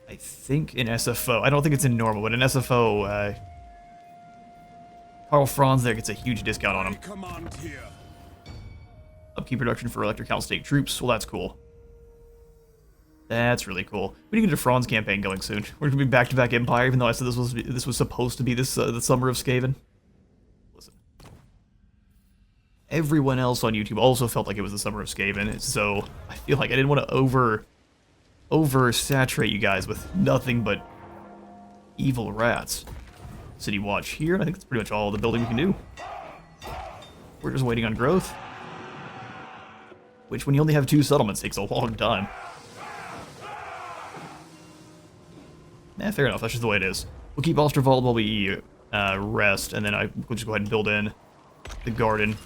I think in SFO, I don't think it's in normal, but in SFO, Karl Franz there gets a huge discount on him. Command here. Upkeep production for Elector Count State troops. Well, that's cool. That's really cool. We need to get a Franz campaign going soon. We're gonna be back-to-back Empire, even though I said this was supposed to be the Summer of Skaven. Listen, everyone else on YouTube also felt like it was the Summer of Skaven, so I feel like I didn't want to oversaturate you guys with nothing but evil rats. City Watch here. I think that's pretty much all the building we can do. We're just waiting on growth, which when you only have 2 settlements takes a long time. Fair enough, that's just the way it is. We'll keep Osterwald while we rest, and then we'll just go ahead and build in the garden.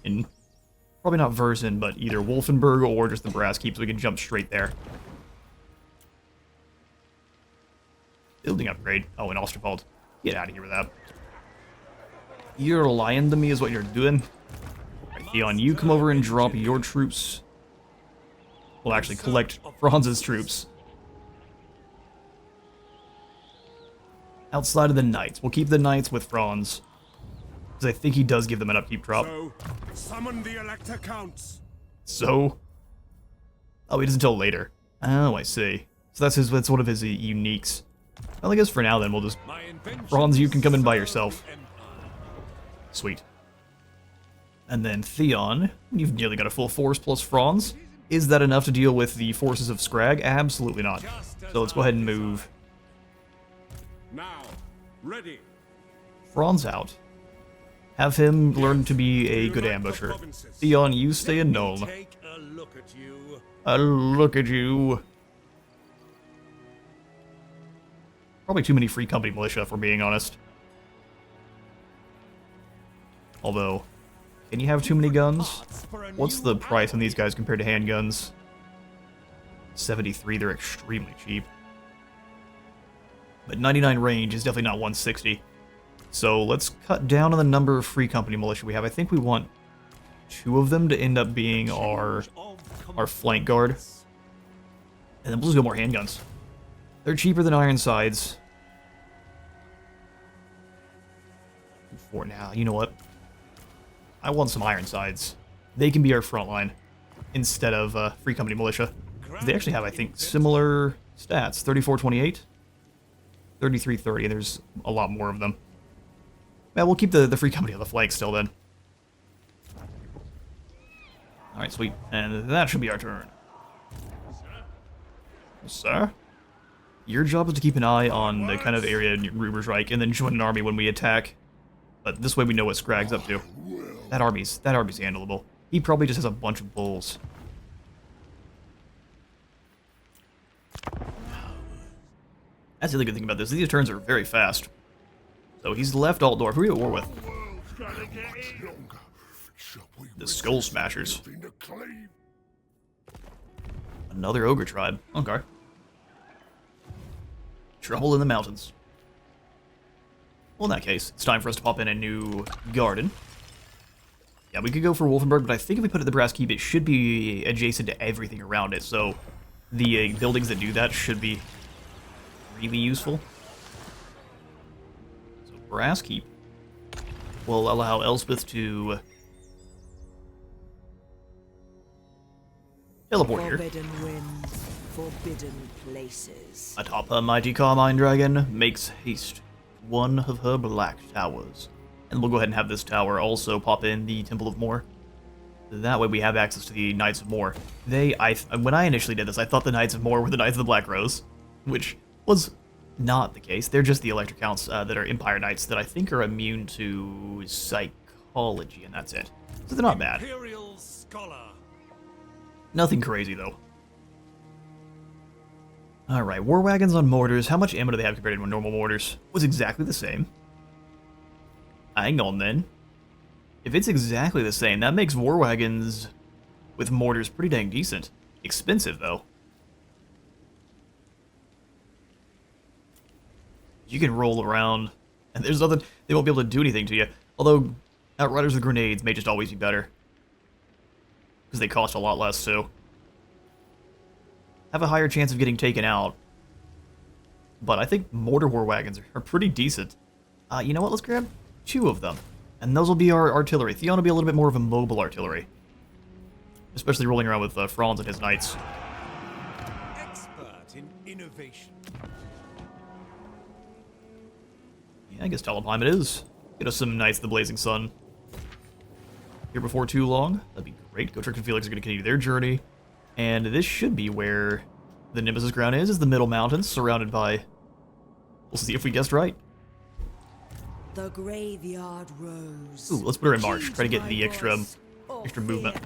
In probably not Versen, but either Wolfenburg or just the Brass Keep, so we can jump straight there. Building upgrade. Oh, and Osterwald. Get out of here with that. You're lying to me is what you're doing. Right, Theon, you come over and drop your troops. We'll actually collect Franz's troops. Outside of the Knights. We'll keep the Knights with Franz. Because I think he does give them an upkeep drop. So, summon the Elector Counts. So? Oh, he doesn't until later. Oh, I see. So that's one of his uniques. Well, I guess for now then, we'll just... Franz, you can come in by yourself. Sweet. And then Theon, you've nearly got a full force plus Franz. Is that enough to deal with the forces of Scrag? Absolutely not. So let's go ahead and move Now, ready. Franz out. Have him learn to be a good ambusher. Theon, you stay in Nuln. Take a look at you. A look at you. Probably too many free company militia, if we're being honest. Although, can you have too many guns? What's the price on these guys compared to handguns? 73, they're extremely cheap. But 99 range is definitely not 160. So let's cut down on the number of free company militia we have. I think we want 2 of them to end up being our flank guard. And then we'll just go more handguns. They're cheaper than Ironsides. For now, you know what? I want some Ironsides. They can be our front line instead of free company militia. They actually have, I think, similar stats. 34-28. 3330, and there's a lot more of them. Yeah, we'll keep the free company on the flank still then. Alright, sweet. And that should be our turn. Sir? Your job is to keep an eye on the kind of area near Ruber's Reich and then join an army when we attack. But this way we know what Scrag's up to. That army's handleable. He probably just has a bunch of bulls. That's the other good thing about this. These turns are very fast. So he's left Altdorf. Who are you at war with? The Skull Smashers. Another ogre tribe. Okay. Trouble in the mountains. Well, in that case, it's time for us to pop in a new garden. Yeah, we could go for Wolfenburg, but I think if we put it at the Brass Keep, it should be adjacent to everything around it. So the buildings that do that should be really useful. So Brass Keep will allow Elspeth to teleport here. Forbidden winds, forbidden places. Atop her mighty Carmine Dragon makes haste one of her black towers. And we'll go ahead and have this tower also pop in the Temple of Mor. That way we have access to the Knights of Mor. When I initially did this, I thought the Knights of Mor were the Knights of the Black Rose, which was not the case. They're just the Electric Counts that are Empire Knights that I think are immune to psychology, and that's it. So they're not bad. Imperial Scholar. Nothing crazy, though. Alright, war wagons on mortars. How much ammo do they have compared to normal mortars? Was exactly the same. Hang on, then. If it's exactly the same, that makes war wagons with mortars pretty dang decent. Expensive, though. You can roll around, and there's nothing... They won't be able to do anything to you. Although, Outriders with grenades may just always be better. Because they cost a lot less, too. Have a higher chance of getting taken out. But I think mortar war wagons are pretty decent. You know what? Let's grab 2 of them. And those will be our artillery. Theon will be a little bit more of a mobile artillery. Especially rolling around with Franz and his knights. Expert in innovation. Yeah, I guess Talabheim it is. Get us some Knights of the Blazing Sun. Here before too long. That'd be great. Gotrek and Felix are going to continue their journey. And this should be where the Nemesis ground is the Middle Mountains, surrounded by... We'll see if we guessed right. The graveyard rose. Ooh, let's put her in march. Try to get the extra movement.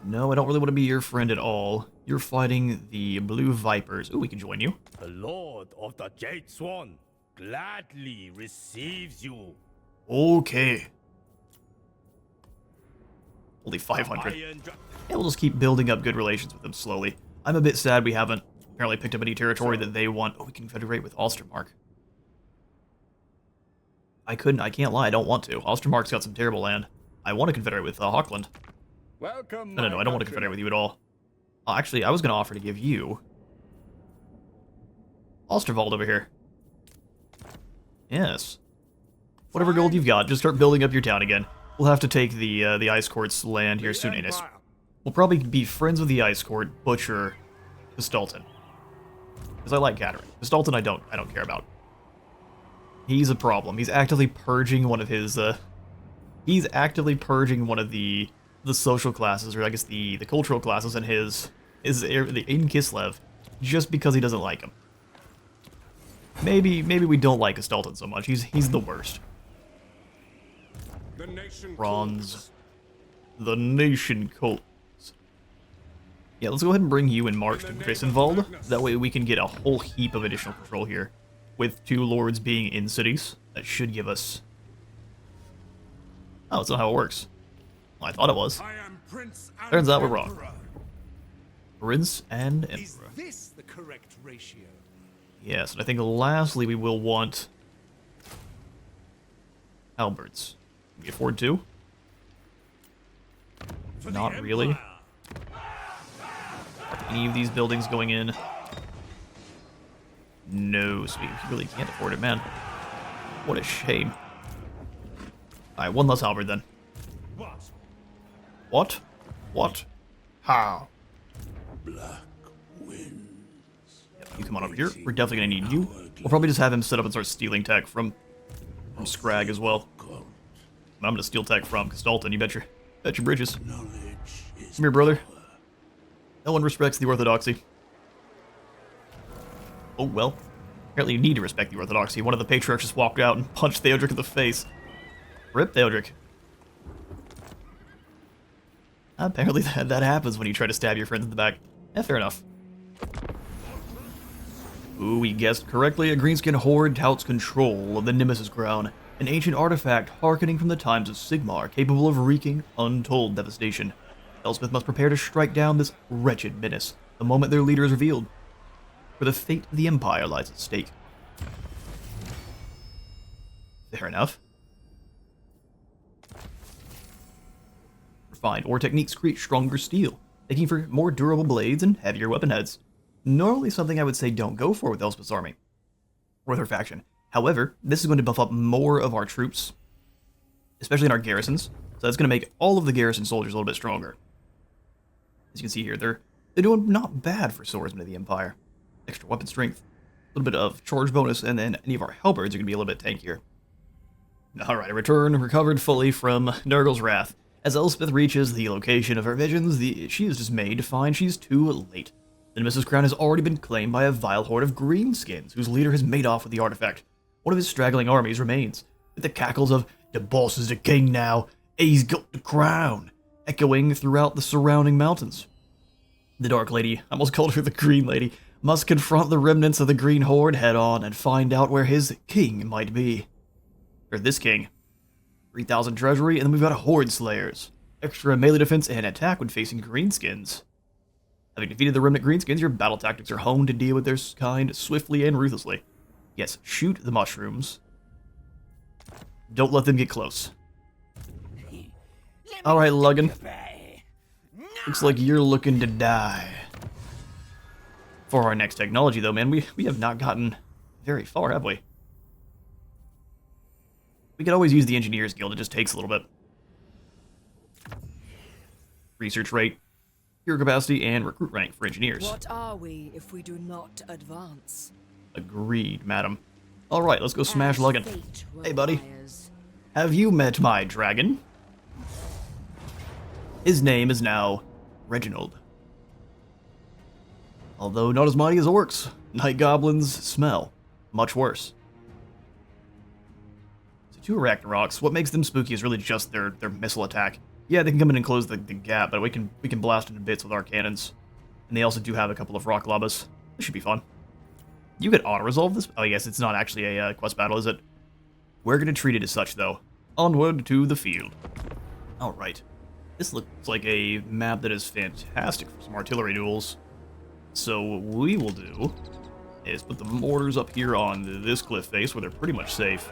No, I don't really want to be your friend at all. You're fighting the Blue Vipers. Ooh, we can join you. The Lord of the Jade Swan gladly receives you. Okay. Only 500. Yeah, we'll just keep building up good relations with them slowly. I'm a bit sad we haven't apparently picked up any territory that they want. Oh, we can confederate with Ostermark. I can't lie, I don't want to. Ostermark's got some terrible land. I want to confederate with Hochland. Welcome. No, I don't want to confederate with you at all. Oh, actually, I was going to offer to give you Osterwald over here. Yes. Whatever gold you've got, just start building up your town again. We'll have to take the Ice Court's land here soon, Anus. We'll probably be friends with the Ice Court, butcher Pistalton. Because I like Catherine. Pistalton I don't care about. He's a problem. He's actively purging one of his, the social classes, or I guess the cultural classes in in Kislev, just because he doesn't like him. Maybe we don't like Pistalton so much. He's the worst. Bronze. The nation cults. Yeah, let's go ahead and bring you in march to Grissenwald. That way we can get a whole heap of additional control here. With 2 lords being in cities, that should give us... Oh, that's not how it works. Well, I thought it was. Turns out we're wrong. Prince and Emperor. Is this the correct ratio? Yes, and I think lastly we will want... Halberds. Can we afford 2? Not really. Are any of these buildings going in? No, so we really can't afford it, man. What a shame. Alright, 1 less halberd then. What? What? How? Black winds. Yep, You come on over here. We're definitely gonna need you. We'll probably just have him set up and start stealing tech from Scrag as well. I'm gonna steal tech from Castalton, you bet your bridges. Come here, brother. No one respects the orthodoxy. Oh, well. Apparently you need to respect the orthodoxy. One of the patriarchs just walked out and punched Theodric in the face. Rip Theodric. Apparently that happens when you try to stab your friends in the back. Fair enough. Ooh, we guessed correctly. A greenskin horde touts control of the Nemesis Crown, an ancient artifact harkening from the times of Sigmar, capable of wreaking untold devastation. Elspeth must prepare to strike down this wretched menace the moment their leader is revealed. For the fate of the Empire lies at stake. Fair enough. Refined ore techniques create stronger steel, making for more durable blades and heavier weapon heads. Normally something I would say don't go for with Elspeth's army, or with her faction. However, this is going to buff up more of our troops, especially in our garrisons, so that's going to make all of the garrison soldiers a little bit stronger. As you can see here, they're doing not bad for swordsmen of the Empire. Extra weapon strength, a little bit of charge bonus, and then any of our halberds are going to be a little bit tankier. Alright, recovered fully from Nurgle's wrath. As Elspeth reaches the location of her visions, she is dismayed to find she's too late. The Nemesis Crown has already been claimed by a vile horde of greenskins, whose leader has made off with the artifact. One of his straggling armies remains, with the cackles of "The boss is the king now, he's got the crown," echoing throughout the surrounding mountains. The Dark Lady, I almost called her the Green Lady, must confront the remnants of the Green Horde head-on and find out where his king might be. Or this king. 3,000 treasury, and then we've got Horde Slayers. Extra melee defense and attack when facing greenskins. Having defeated the remnant greenskins, your battle tactics are honed to deal with their kind swiftly and ruthlessly. Yes, shoot the mushrooms. Don't let them get close. Alright, Luggin. Looks like you're looking to die. For our next technology, though, man, we have not gotten very far, have we? We could always use the Engineers Guild, it just takes a little bit. Research rate, hero capacity, and recruit rank for engineers. What are we if we do not advance? Agreed, madam. Alright, let's go smash As Luggin. fate Hey, buddy. requires. Have you met my dragon? His name is now Reginald. Although not as mighty as orcs, night goblins smell much worse. So two Arachnaroks, what makes them spooky is really just their missile attack. Yeah, they can come in and close the gap, but we can blast into bits with our cannons. And they also do have a couple of rock lobbas. This should be fun. You could auto-resolve this? Oh yes, it's not actually a quest battle, is it? We're gonna treat it as such, though. Onward to the field. Alright. This looks like a map that is fantastic for some artillery duels. So what we will do is put the mortars up here on this cliff face where they're pretty much safe.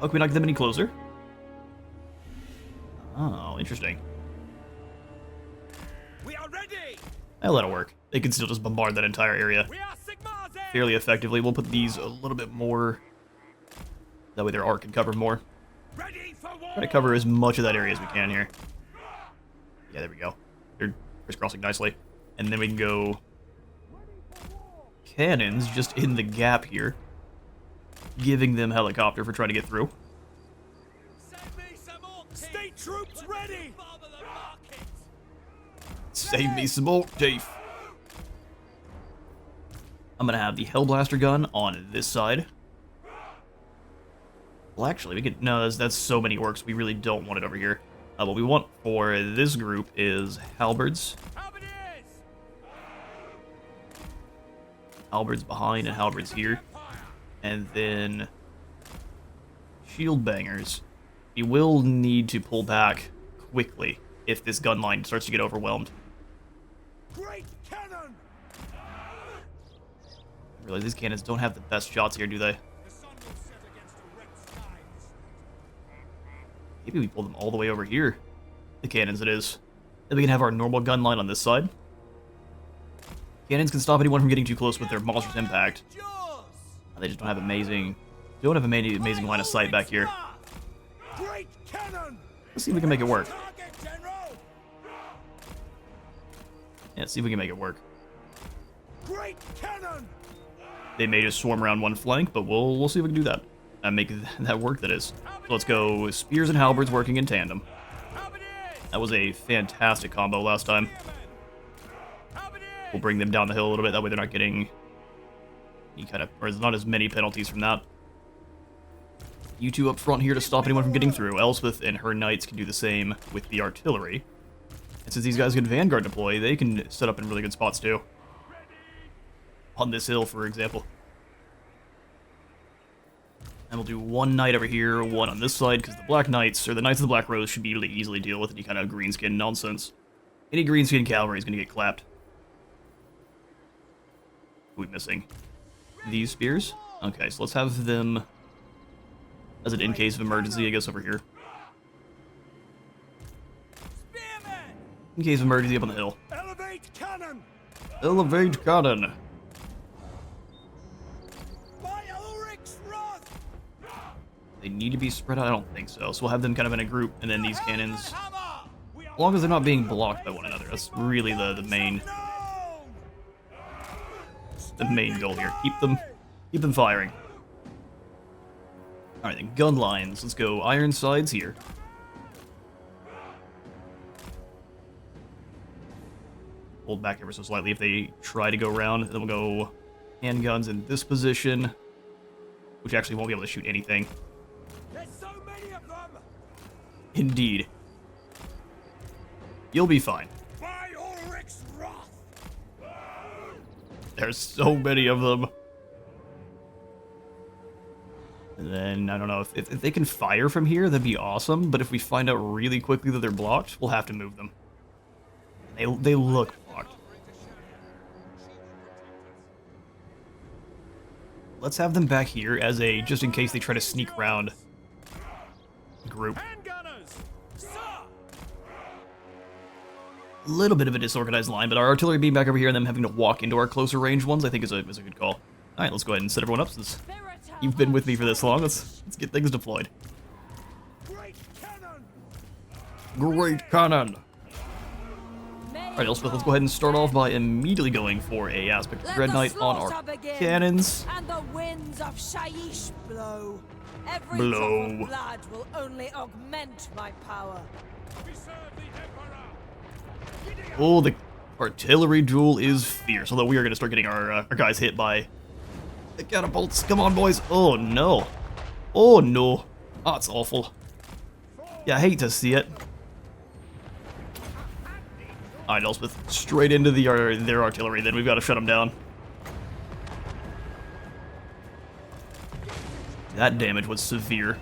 Oh, can we not get them any closer? Oh, interesting. We are ready. That'll work. They can still just bombard that entire area We are Sigmar's in. fairly effectively. We'll put these a little bit more. That way their arc can cover more. Ready for war. Try to cover as much of that area as we can here. Yeah, there we go. They're crisscrossing nicely. And then we can go cannons just in the gap here, giving them helicopter for trying to get through. Send me some more state troops ready. Save me some more teeth. I'm gonna have the Hellblaster gun on this side. Well, actually, we could... No, that's so many orcs. We really don't want it over here. What we want for this group is halberds. Halberds behind and halberds here. And then shield bangers. We will need to pull back quickly if this gun line starts to get overwhelmed. Great cannon. I realize these cannons don't have the best shots here, do they? The sun will set against the red skies. Maybe we pull them all the way over here. The cannons, it is. Then we can have our normal gun line on this side. Cannons can stop anyone from getting too close with their monstrous impact. They just don't have amazing line of sight back here. Great cannon. Let's see if we can make it work. Target, General. Yeah, see if we can make it work. Great cannon! They may just swarm around one flank, but we'll see if we can do that. And make that work, that is. So let's go spears and halberds working in tandem. That was a fantastic combo last time. We'll bring them down the hill a little bit, that way they're not getting any kind of, or there's not as many penalties from that. You two up front here to stop anyone from getting through. Elspeth and her knights can do the same with the artillery. And since these guys can vanguard deploy, they can set up in really good spots too. On this hill, for example. And we'll do one knight over here, one on this side, because the Black Knights, or the Knights of the Black Rose, should be able to easily deal with any kind of greenskin nonsense. Any greenskin cavalry is going to get clapped. Who are we missing? These spears? Okay, so let's have them as an in case of emergency, I guess, over here. In case of emergency up on the hill. Elevate cannon! Elevate cannon! By Ulrich's wrath! They need to be spread out? I don't think so. So we'll have them kind of in a group, and then these cannons, as long as they're not being blocked by one another, that's really the main goal here. Keep them firing. Alright then, gun lines. Let's go iron sides here. Hold back ever so slightly if they try to go around. Then we'll go handguns in this position, which actually won't be able to shoot anything. There's so many of them! Indeed. You'll be fine. By Ulrich's wrath! There's so many of them. And then, I don't know, if they can fire from here, that'd be awesome. But if we find out really quickly that they're blocked, we'll have to move them. They look blocked. Let's have them back here as a, just in case they try to sneak around group. A little bit of a disorganized line, but our artillery being back over here and them having to walk into our closer range ones, I think is a good call. Alright, let's go ahead and set everyone up since you've been with me for this long. Let's get things deployed. Great cannon! Great cannon! Alright, Elspeth, let's go ahead and start off by immediately going for a Aspect Dread Knight on our cannons. And the winds of Shaiish blow. Every Blow. drop of blood will only augment my power. We serve the Emperor! Oh, the artillery duel is fierce, although we are going to start getting our guys hit by the catapults. Come on, boys. Oh, no. Oh, no. Oh, it's awful. Yeah, I hate to see it. Alright, Elspeth, straight into their artillery, then we've got to shut them down. That damage was severe.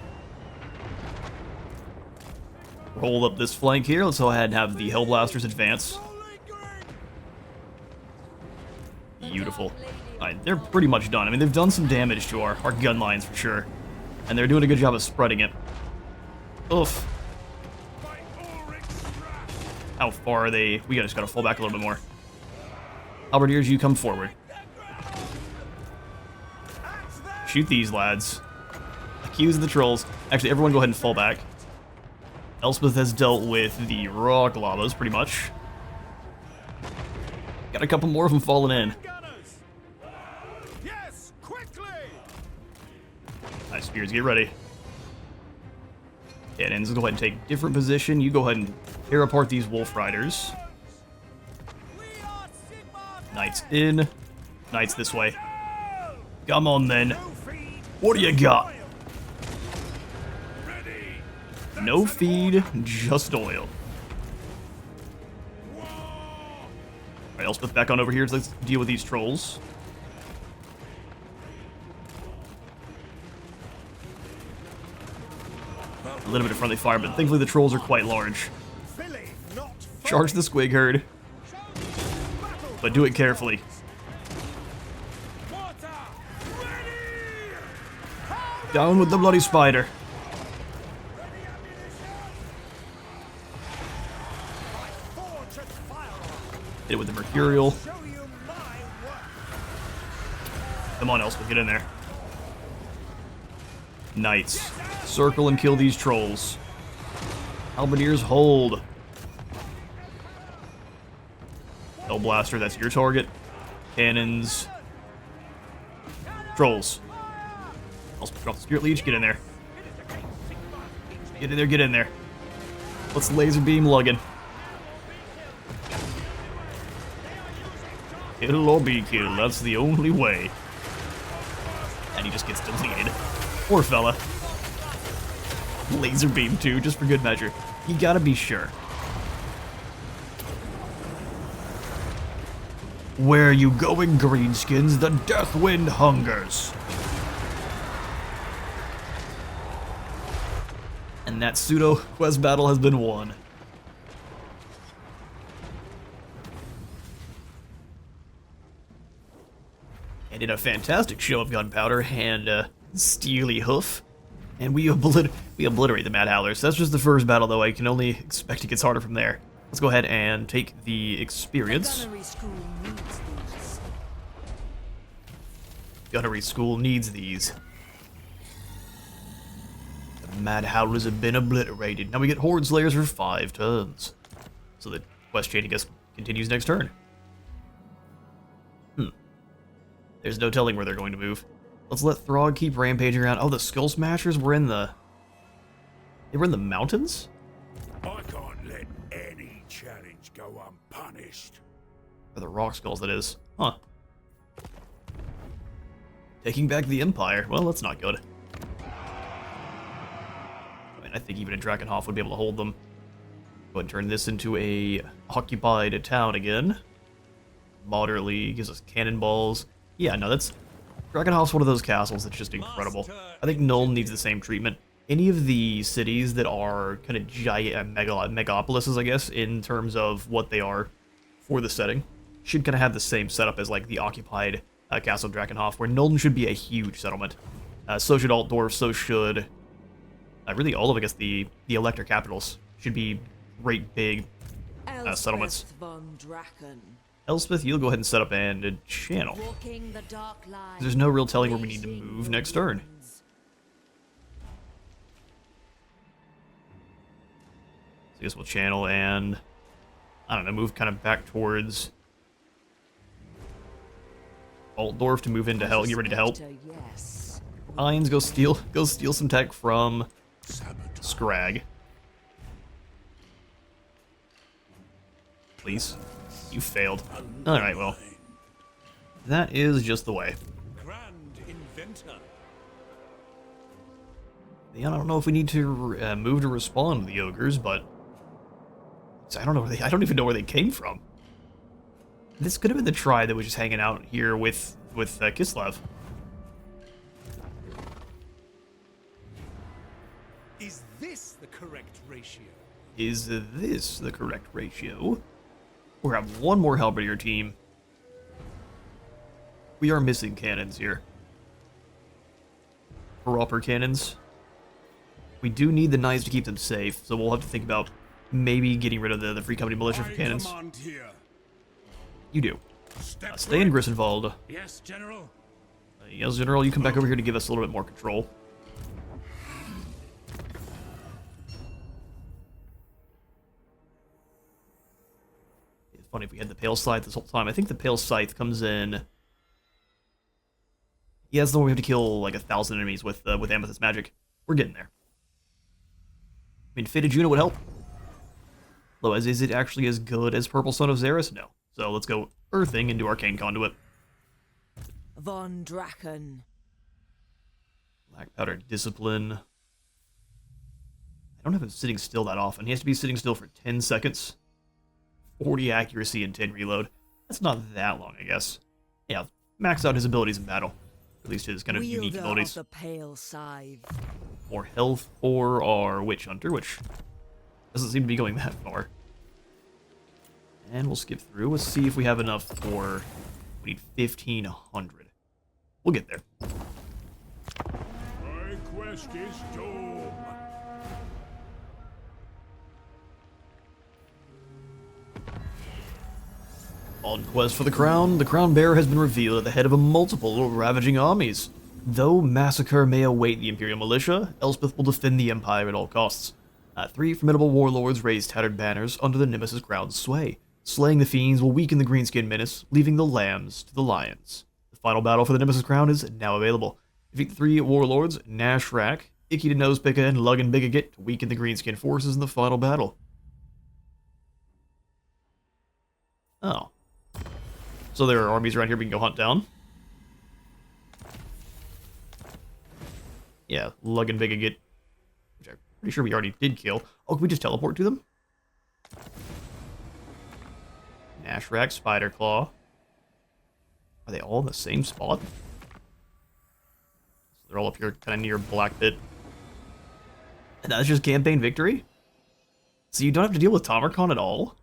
Roll up this flank here. Let's go ahead and have the Hellblasters advance. Beautiful. Alright, they're pretty much done. I mean, they've done some damage to our gun lines for sure. And they're doing a good job of spreading it. Oof. How far are they? We just gotta fall back a little bit more. Halberdiers, you come forward. Shoot these lads. Accuse the trolls. Actually, everyone go ahead and fall back. Elspeth has dealt with the RoC llamas, pretty much. Got a couple more of them falling in. Yes, quickly! Nice, spears, get ready. Cannons, go ahead and take different position. You go ahead and tear apart these wolf riders. Knights in. Knights this way. Come on then. What do you got? No feed, just oil. Alright, Elspeth, back on over here. Let's deal with these trolls. A little bit of friendly fire, but thankfully the trolls are quite large. Charge the squig herd. But do it carefully. Down with the bloody spider. Hit it with the Mercurial. Come on, Elspeth, get in there. Knights. Circle and kill these trolls. Halberdiers, hold. Hellblaster, that's your target. Cannons. Trolls. Elspeth drop the Spirit Leech, get in there. Get in there, get in there. Let's laser beam Luggin. Kill or be killed, that's the only way. And he just gets deleted. Poor fella. Laser beam too, just for good measure. You gotta be sure. Where are you going, Greenskins? The Death Wind hungers. And that pseudo-quest battle has been won. And in a fantastic show of gunpowder and steely hoof, and we obliterate the Mad Howlers. That's just the first battle, though. I can only expect it gets harder from there. Let's go ahead and take the experience. Gunnery School needs these. The Mad Howlers have been obliterated. Now we get Horde Slayers for 5 turns. So the quest chain, I guess, continues next turn. There's no telling where they're going to move. Let's let Throg keep rampaging around. Oh, the Skull Smashers were in the... They were in the mountains? I can't let any challenge go unpunished. Or the Rock Skulls, that is. Huh. Taking back the Empire. Well, that's not good. I mean, I think even a Drakenhof would be able to hold them. Go ahead and turn this into a occupied town again. Moderately gives us cannonballs. Yeah, no, that's... Drakenhof's one of those castles that's just incredible. I think Nuln needs the same treatment. Any of the cities that are kind of giant megapolises, I guess, in terms of what they are for the setting, should kind of have the same setup as like the occupied Castle Drakenhof, where Nuln should be a huge settlement. So should Altdorf, so should... really all of, I guess, the Elector capitals should be great big settlements. Elspeth von Draken. Elspeth, you'll go ahead and set up and a channel. Walking the dark line, There's no real telling where we need to move next turn. So I guess we'll channel and, I don't know, move kind of back towards Altdorf to move into help, get ready to help. Yes. Hines, go steal some tech from Scrag. Please. You failed. Alright, well. That is just the way. Grand inventor. Yeah, I don't know if we need to move to respond to the ogres, but I don't know. I don't even know where they came from. This could have been the tribe that was just hanging out here with Kislev. Is this the correct ratio? Is this the correct ratio? We have one more Halberdier team. We are missing cannons here. Proper cannons. We do need the knights to keep them safe, so we'll have to think about maybe getting rid of the Free Company Militia for cannons. You do. Stay in Grissenwald. Yes, General. Yes, General, you come back over here to give us a little bit more control. It's funny if we had the Pale Scythe this whole time. I think the Pale Scythe comes in... Yeah, that's the one we have to kill like 1,000 enemies with Amethyst magic. We're getting there. I mean, Fated Juno would help. Though, is it actually as good as Purple Son of Xeris? No. So let's go Earthing into Arcane Conduit. Von Draken. Black Powder Discipline. I don't have him sitting still that often. He has to be sitting still for 10 seconds. 40 accuracy and 10 reload. That's not that long, I guess. Yeah, max out his abilities in battle. At least his kind of unique abilities. The pale scythe. More health for our Witch Hunter, which doesn't seem to be going that far. And we'll skip through. Let's see if we have enough for... We need 1,500. We'll get there. My quest is doom. On quest for the Crown Bearer has been revealed at the head of a multiple ravaging armies. Though massacre may await the Imperial Militia, Elspeth will defend the Empire at all costs. 3 formidable warlords raise tattered banners under the Nemesis Crown's sway. Slaying the fiends will weaken the greenskin menace, leaving the lambs to the lions. The final battle for the Nemesis Crown is now available. Defeat the 3 warlords, Nashrak, Icky the Nosepicker, and Luggin Biggagit to weaken the greenskin forces in the final battle. Oh. So there are armies around here we can go hunt down. Yeah, Luggin Biggagit, which I'm pretty sure we already did kill. Oh, can we just teleport to them? Nashrak, Spiderclaw. Are they all in the same spot? So they're all up here kind of near Black Pit. And that's just campaign victory? So you don't have to deal with Tamarkon at all?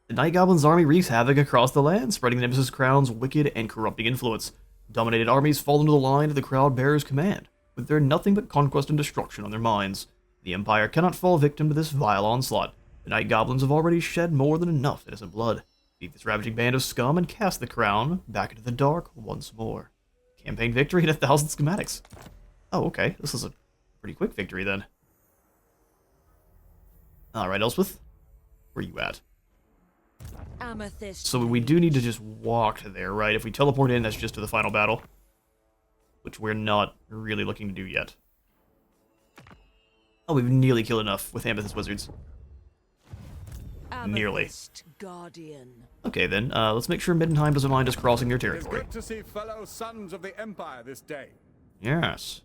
The Night Goblin's army wreaks havoc across the land, spreading the Nemesis Crown's wicked and corrupting influence. Dominated armies fall into the line of the Crowd Bearer's command, with their nothing but conquest and destruction on their minds. The Empire cannot fall victim to this vile onslaught. The Night Goblins have already shed more than enough innocent blood. Defeat this ravaging band of scum and cast the crown back into the dark once more. Campaign victory and 1,000 schematics. Oh, okay. This is a pretty quick victory then. Alright, Elspeth. Where you at? Amethyst. So we do need to just walk to there, right? If we teleport in, that's just to the final battle. Which we're not really looking to do yet. Oh, we've nearly killed enough with Amethyst Wizards. Nearly. Guardian. Okay then, let's make sure Middenheim doesn't mind us crossing their It's territory. good to see fellow sons of the Empire this day. Yes.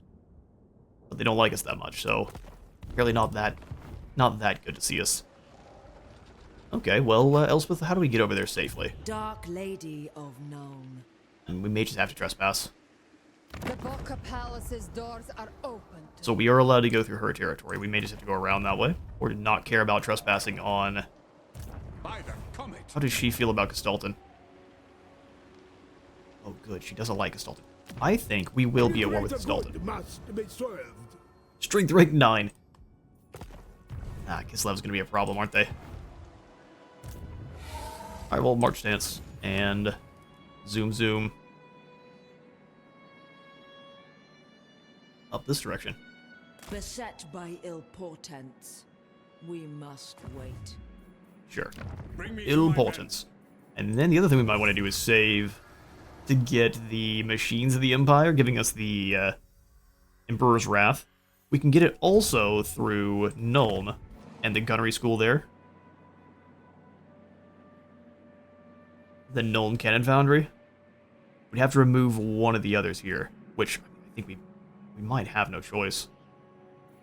But they don't like us that much, so apparently not that good to see us. Okay, well, Elspeth, how do we get over there safely? Dark Lady of Nuln. And we may just have to trespass. The Boca Palace's doors are opened. So we are allowed to go through her territory. We may just have to go around that way, or not care about trespassing on... By the comet. How does she feel about Castalton? Oh good, she doesn't like Castalton. I think we will be at war with Castalton. Must be served. Strength rank 9. Ah, Kislev's gonna be a problem, aren't they? Alright, well, March Stance, and zoom zoom. Up this direction. Beset by ill portents, we must wait. Sure. Bring me Ill to my portents. And then the other thing we might want to do is save to get the Machines of the Empire, giving us the Emperor's Wrath. We can get it also through Nuln and the gunnery school there. The Nuln Cannon Foundry. We'd have to remove one of the others here, which I think we might have no choice.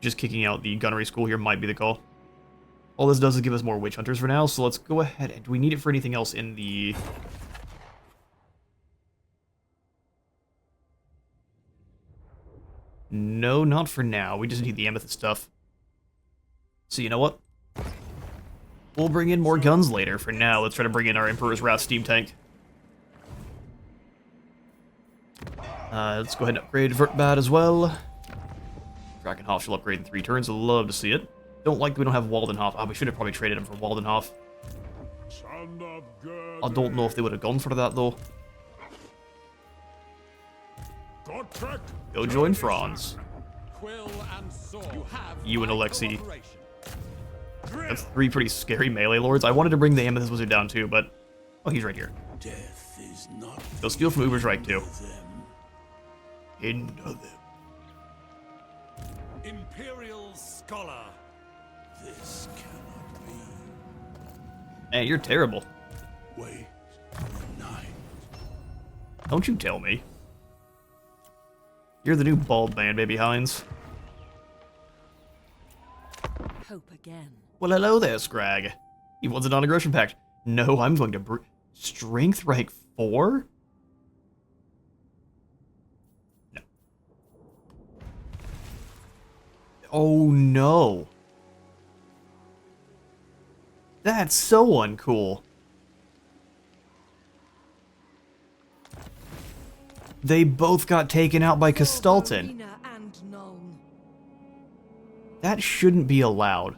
Just kicking out the gunnery school here might be the call. All this does is give us more witch hunters for now, so let's go ahead. And do we need it for anything else in the... No, not for now. We just need the amethyst stuff. So you know what? We'll bring in more guns later. For now, let's try to bring in our Emperor's Wrath steam tank. Let's go ahead and upgrade Vertbad as well. Drakenhof shall upgrade in 3 turns. I'd love to see it. Don't like that we don't have Waldenhof. Oh, we should have probably traded him for Waldenhof. Son of I don't know if they would have gone for that, though. Gotrek. Go join Franz. Quill and sword. Have You and my Alexei. cooperation. That's 3 pretty scary melee lords. I wanted to bring the Amethyst Wizard down, too, but... Oh, he's right here. Death is not Go steal from Uber's too. them. Hinder them. Imperial Scholar. This cannot be. Man, you're terrible. Wait for the night. Don't you tell me. You're the new bald man, baby Hines. Hope again. Well, hello there, Scrag. He wants a non-aggression pact. No, I'm going to Strength rank 4? No. Oh, no. That's so uncool. They both got taken out by Castalton. Arena and Nuln. That shouldn't be allowed.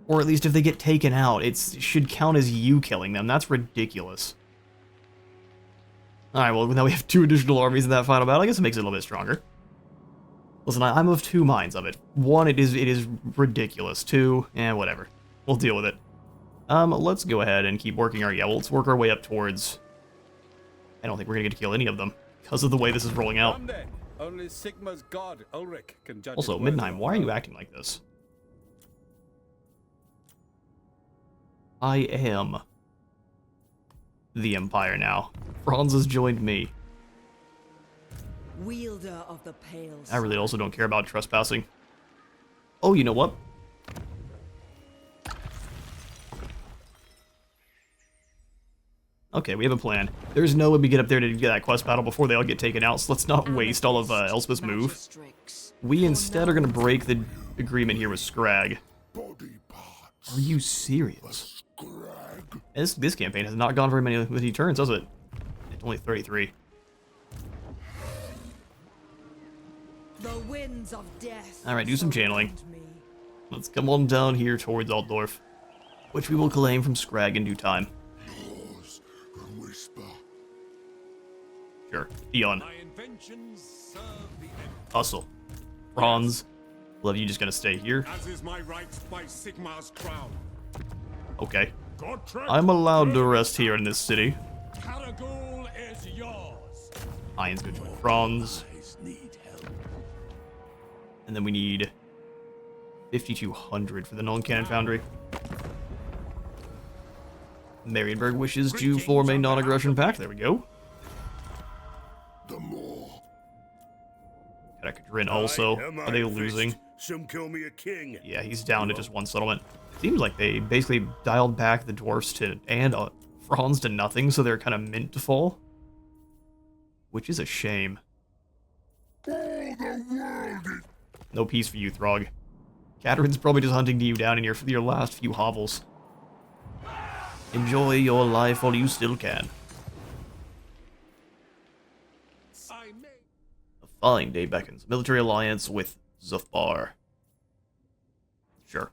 Or at least if they get taken out, it should count as you killing them. That's ridiculous. Alright, well, now we have 2 additional armies in that final battle. I guess it makes it a little bit stronger. Listen, I'm of two minds of it. One, it is ridiculous. Two, whatever. We'll deal with it. Let's go ahead and keep working our... Yeah, well, let's work our way up towards... I don't think we're gonna get to kill any of them because of the way this is rolling out. Only Sigma's god, Ulrich, can judge. Also, Midnight, why are you acting like this? I am the Empire now. Franz has joined me. Wielder of the pale. I really also don't care about trespassing. Oh, you know what? Okay, we have a plan. There's no way we get up there to get that quest battle before they all get taken out, so let's not waste all of Elspeth's move. We instead are going to break the agreement here with Scrag. Are you serious? This campaign has not gone very many turns, has it? It's only 33. The winds of death. Alright, do some channeling. surround me. Let's come on down here towards Altdorf, which we will claim from Scrag in due time. Sure, Dion. My inventions serve the end. Hustle. Franz. Love you just gonna stay here? As is my right by Sigmar's crown. Okay. Gotrek, I'm allowed to rest here in this city. Karagul is yours. Ian's gonna join Franz. Need help. And then we need 5,200 for the Nuln Cannon Foundry. Marienburg wishes to form a non-aggression pact. There we go. Kadakadrin also. Are they losing? Some call me a king. Yeah, he's down to just one settlement. Seems like they basically dialed back the dwarfs to and Franz to nothing, so they're kind of meant to fall. Which is a shame. No peace for you, Throg. Catherine's probably just hunting you down in your last few hovels. Enjoy your life while you still can. A fine day beckons. Military alliance with Zufbar. Sure.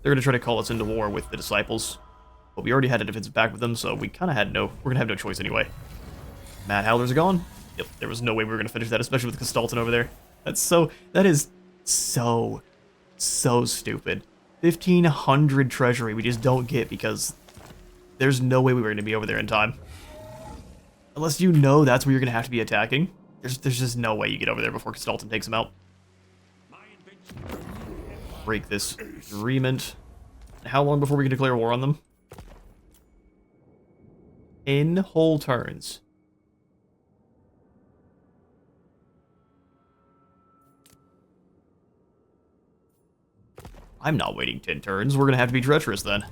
They're gonna try to call us into war with the disciples, but we already had a defensive pact with them, so we kind of had we're gonna have no choice anyway. Mad Howlers are gone. Yep, there was no way we were gonna finish that, especially with Gestalten over there. That is so stupid. 1,500 treasury we just don't get because there's no way we were gonna be over there in time. Unless you know that's where you're gonna have to be attacking. There's just no way you get over there before Gestalten takes him out. Break this agreement. How long before we can declare war on them? 10 whole turns. I'm not waiting 10 turns. We're gonna have to be treacherous then.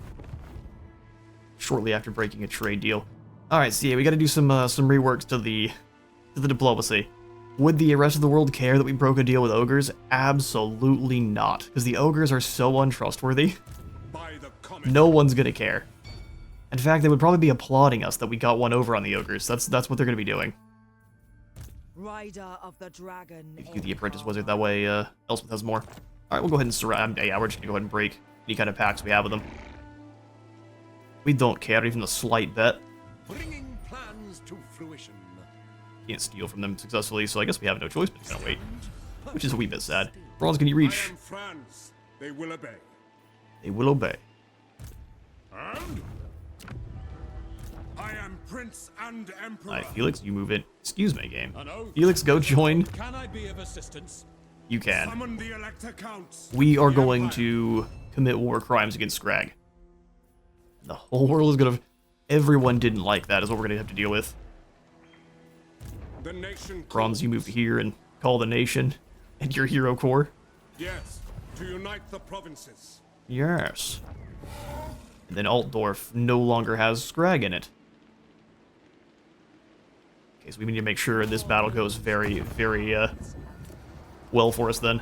Shortly after breaking a trade deal. Alright, so yeah, we gotta do some reworks to the diplomacy. Would the rest of the world care that we broke a deal with ogres? Absolutely not, because the ogres are so untrustworthy. No one's gonna care. In fact, they would probably be applauding us that we got one over on the ogres. That's what they're gonna be doing. Rider of the dragon. If you do the apprentice wizard, that way Elspeth has more. Alright, we'll go ahead and surround. Yeah, we're just gonna go ahead and break any kind of pacts we have with them. We don't care, even a slight bet. Bringing plans to fruition. Can't steal from them successfully, so I guess we have no choice but to kind of wait. Which is a wee bit sad. Bronze, can you reach? I am Franz. They will obey. They will obey. And I am Prince and Emperor. Alright, Felix, you move in. Excuse me, game. An oath. Felix, go join. Can I be of assistance? You can. Summon the Elector Counts. We are The going Empire. to commit war crimes against Scrag. The whole world is gonna... Everyone didn't like that, is what we're gonna have to deal with. The nation. Bronze, you move here and call the nation and your hero corps. Yes, to unite the provinces. Yes. And then Altdorf no longer has Scrag in it. Okay, so we need to make sure this battle goes very, very, well for us then.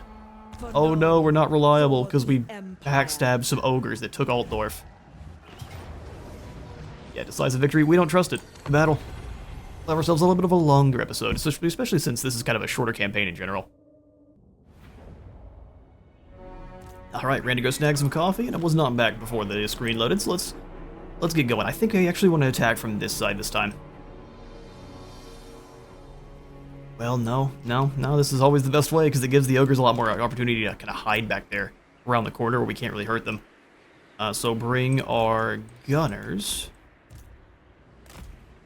Oh no, we're not reliable because we backstabbed some ogres that took Altdorf. Yeah, decisive victory. We don't trust it. The battle. We'll have ourselves a little bit of a longer episode, especially since this is kind of a shorter campaign in general. Alright, ran to go snag some coffee, and I was not back before the screen loaded, so let's get going. I think I actually want to attack from this side this time. Well, no, this is always the best way, because it gives the ogres a lot more opportunity to kind of hide back there around the corner where we can't really hurt them. So bring our gunners.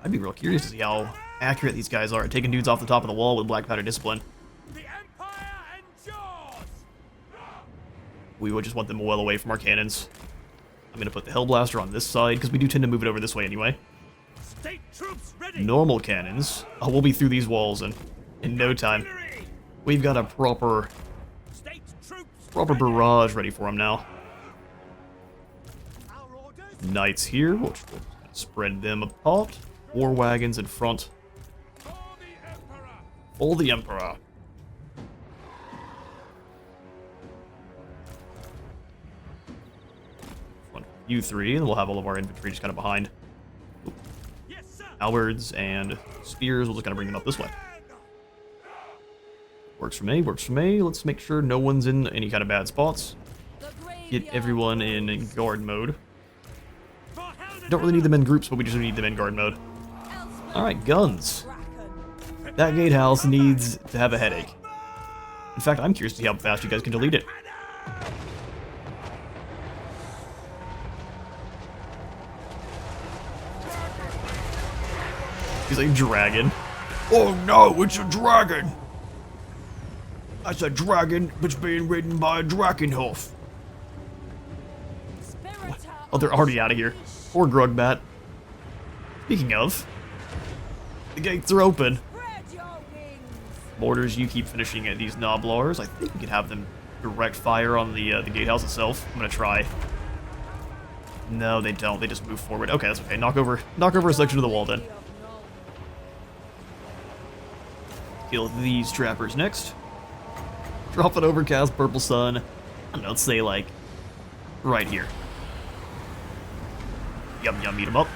I'd be real curious to see how accurate these guys are at taking dudes off the top of the wall with Black Powder Discipline. The Empire endures! We would just want them well away from our cannons. I'm going to put the Hellblaster on this side, because we do tend to move it over this way anyway. State troops ready! Normal cannons. Oh, we'll be through these walls in no time. We've got a proper State troops barrage ready for them now. Our orders? Knights here. We'll spread them apart. War wagons in front. For the Emperor! For the Emperor. Front you three, and we'll have all of our infantry just kind of behind. Yes, sir! Halberds and spears, we'll just kind of bring them up this way. Works for me, works for me. Let's make sure no one's in any kind of bad spots. Get everyone in guard mode. Don't really need them in groups, but we just need them in guard mode. Alright, guns. That gatehouse needs to have a headache. In fact, I'm curious to see how fast you guys can delete it. He's like, dragon. Oh no, it's a dragon! That's a dragon that's being ridden by a Drakenhoof. Oh, they're already out of here. Poor Grugbat. Speaking of, the gates are open. Mortars, you keep finishing at these Noblars. I think we could have them direct fire on the gatehouse itself. I'm gonna try. No, they don't. They just move forward. Okay, that's okay. Knock over a section of the wall then. Kill these trappers next. Drop an overcast purple sun. I don't know, let's say like right here. Yum yum, eat them up.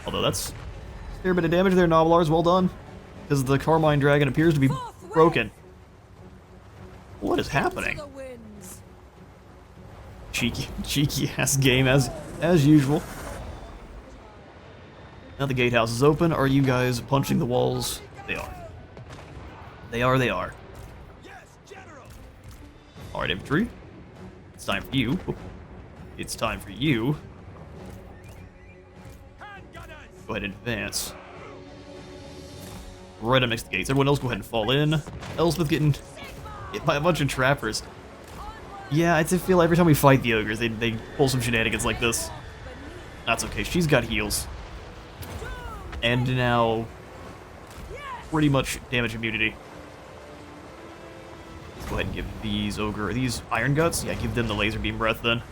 Although that's a fair bit of damage there, Noblars. Well done. Because the Carmine Dragon appears to be broken. What is happening? Cheeky ass game as usual. Now the gatehouse is open. Are you guys punching the walls? They are. They are. Alright, infantry. It's time for you. It's time for you. Go ahead and advance. Right up next to the gates. Everyone else go ahead and fall in. Elspeth getting hit by a bunch of trappers. Yeah, I feel every time we fight the ogres, they pull some shenanigans like this. That's okay. She's got heals. And now pretty much damage immunity. Let's go ahead and give these iron guts. Yeah, give them the laser beam breath then.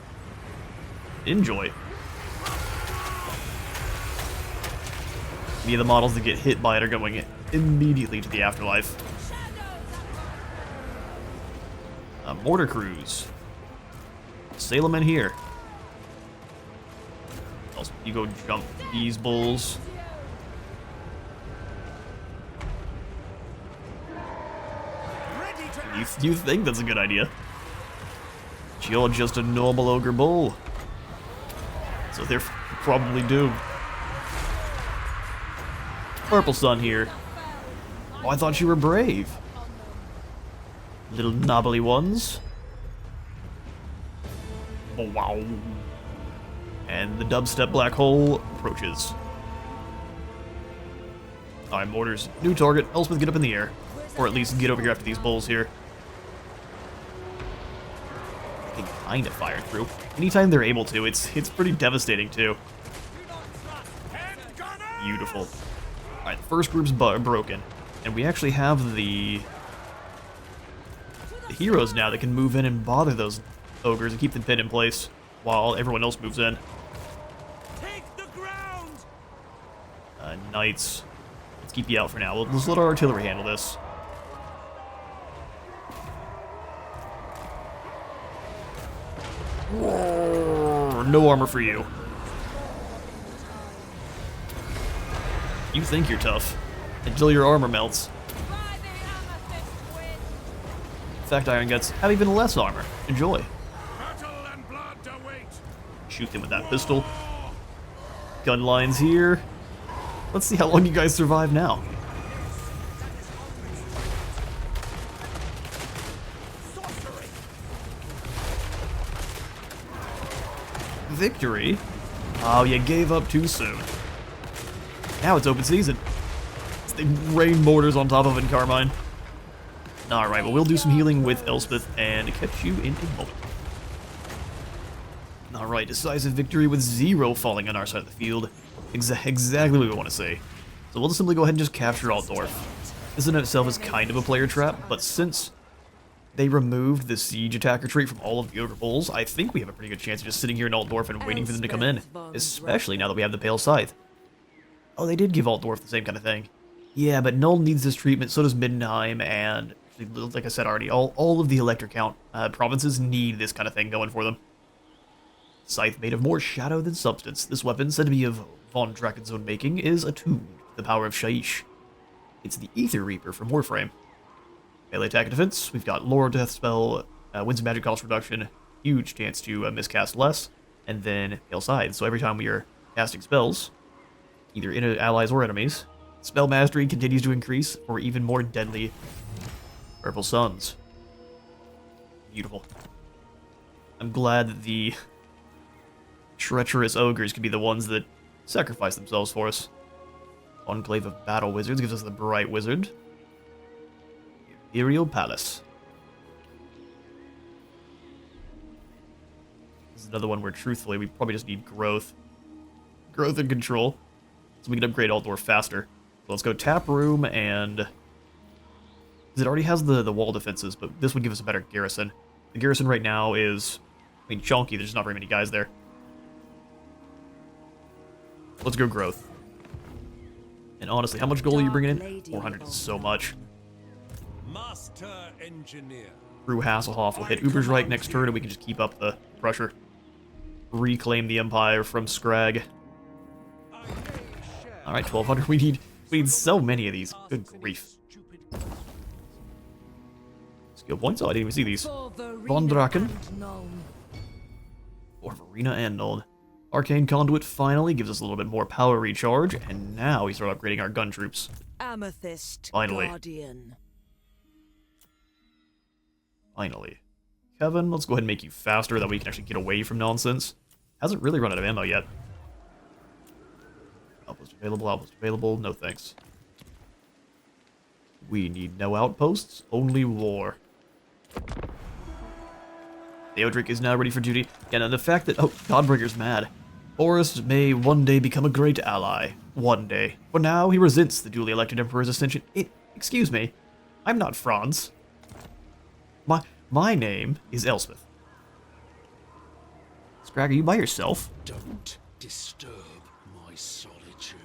Enjoy. Any of the models that get hit by it are going immediately to the afterlife. Mortar crews. Sail them in here. Also, you go jump these bulls. You think that's a good idea? You're just a normal ogre bull. So they're probably doomed. Purple sun here. Oh, I thought you were brave. Little knobbly ones. Oh, wow. And the dubstep black hole approaches. Alright, mortars. New target. Elspeth, get up in the air. Or at least get over here after these bulls here. They can kind of fire through. Anytime they're able to, it's pretty devastating too. Beautiful. Alright, the first group's broken. And we actually have the heroes now that can move in and bother those ogres and keep them pinned in place while everyone else moves in. Take the ground! Knights. Let's keep you out for now. Let's let our artillery handle this. No armor for you. You think you're tough until your armor melts. In fact, Iron Guts have even less armor. Enjoy. Battle and blood await. Shoot them with that pistol. Gun lines here. Let's see how long you guys survive now. victory. Oh, you gave up too soon. Now it's open season. They rain mortars on top of it in Carmine. Alright, well, we'll do some healing with Elspeth and catch you in a moment. Alright, decisive victory with 0 falling on our side of the field. Exactly what we want to say. So we'll just simply go ahead and just capture Altdorf. This in itself is kind of a player trap, but since they removed the siege attacker trait from all of the Ogre Bulls, I think we have a pretty good chance of just sitting here in Altdorf and waiting for them to come in. Especially now that we have the Pale Scythe. Oh, they did give Altdorf the same kind of thing. Yeah, but Nuln needs this treatment, so does Middenheim, and like I said already, all of the Elector Count provinces need this kind of thing going for them. Scythe made of more shadow than substance. This weapon, said to be of von Draken's own making, is attuned to the power of Shaiish. It's the Ether Reaper from Warframe. Melee attack and defense, we've got Lore Death Spell, wins magic cost reduction, huge chance to miscast less, and then Pale Scythe. So every time we are casting spells, either in allies or enemies, spell mastery continues to increase for even more deadly Purple Suns. Beautiful. I'm glad that the treacherous ogres can be the ones that sacrifice themselves for us. Enclave of Battle Wizards gives us the Bright Wizard. Imperial Palace. This is another one where, truthfully, we probably just need growth. Growth and control. So we can upgrade Altdorf faster. So let's go Tap Room and... because it already has the wall defenses, but this would give us a better garrison. The garrison right now is... I mean, chunky, there's not very many guys there. Let's go growth. And honestly, how much gold are you bringing in? 400 is so much. Master Engineer. Through Hasselhoff will hit Ubersreich next turn, and we can just keep up the pressure. Reclaim the Empire from Scrag. Alright, 1200. We need so many of these. Good grief. Skill points? Oh, I didn't even see these. Von Draken. Or Verena and Nuln. Arcane Conduit finally gives us a little bit more power recharge, and now we start upgrading our gun troops. Amethyst Finally. Guardian. Finally. Kevin, let's go ahead and make you faster, that way we can actually get away from nonsense. Hasn't really run out of ammo yet. Outpost available, no thanks. We need no outposts, only war. Theodric is now ready for duty. Yeah, and the fact that... oh, Godbringer's mad. Horus may one day become a great ally. One day. For now, he resents the duly elected Emperor's ascension. Excuse me. I'm not Franz. My name is Elspeth. Scrag, are you by yourself? Don't disturb my solitude.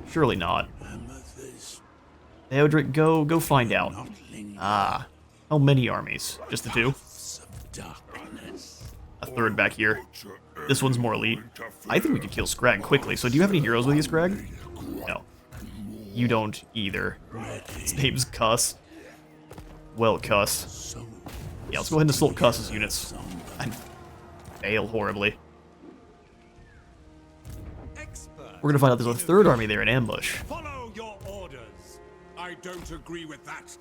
Surely not. Theodric, go find out. Ah. How many armies? Just the 2? A third back here. This one's more elite. I think we could kill Scrag quickly, so do you have any heroes with you, Scrag? No. You don't either. His name's Cuss. Well, Cuss. Yeah, let's go ahead and assault Cuss's units. I fail horribly. We're gonna find out there's a third army there in ambush. Follow your orders. I don't agree with that.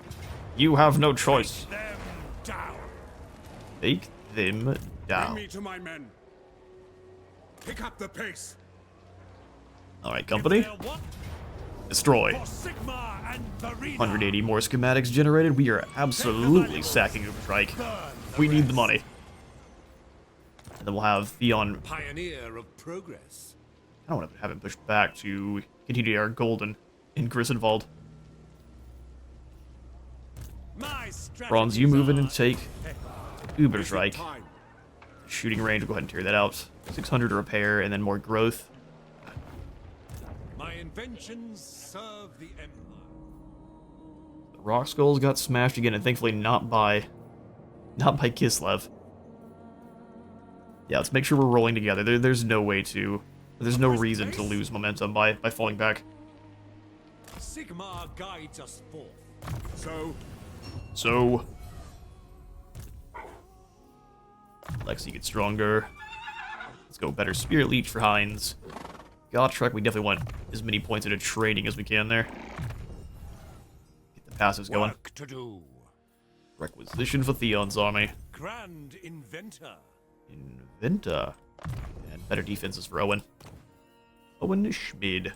You have no choice. Them down. Take them Bring down. me to my men. Pick up the pace. Alright, company. Destroy. For Sigma and Verena. 180 more schematics generated. We are absolutely sacking Uberstrike. We need the money. And then we'll have Theon. Pioneer of progress. I don't want to have him pushed back to continue our golden in Grissenwald. Bronze, you move in and take Uberstrike. Shooting range, we'll go ahead and tear that out. 600 to repair, and then more growth. My inventions serve the Empire. The Rock Skulls got smashed again, and thankfully not by Kislev. Yeah, let's make sure we're rolling together. There's no reason to lose momentum by falling back. Sigma guides us forth. So Lexi gets stronger. Let's go better Spirit Leech for Heinz. Gotrek, we definitely want as many points into training as we can there. Get the passives going. Work to do. Requisition for Theon's army. Grand inventor. Inventa. And better defenses for Owen. Owen Schmid.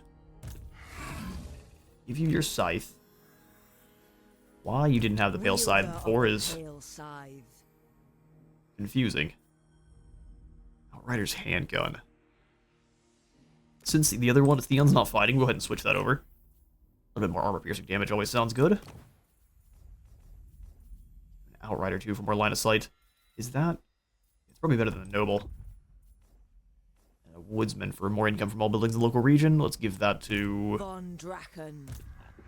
Give you your scythe. Why you didn't have the pale scythe before is confusing. Outrider's handgun. Since the other one, Theon's not fighting, go ahead and switch that over. A little bit more armor-piercing damage always sounds good. An Outrider, too, for more line of sight. Is that... It's probably better than a Noble. And a Woodsman for more income from all buildings in the local region. Let's give that to... Von Draken.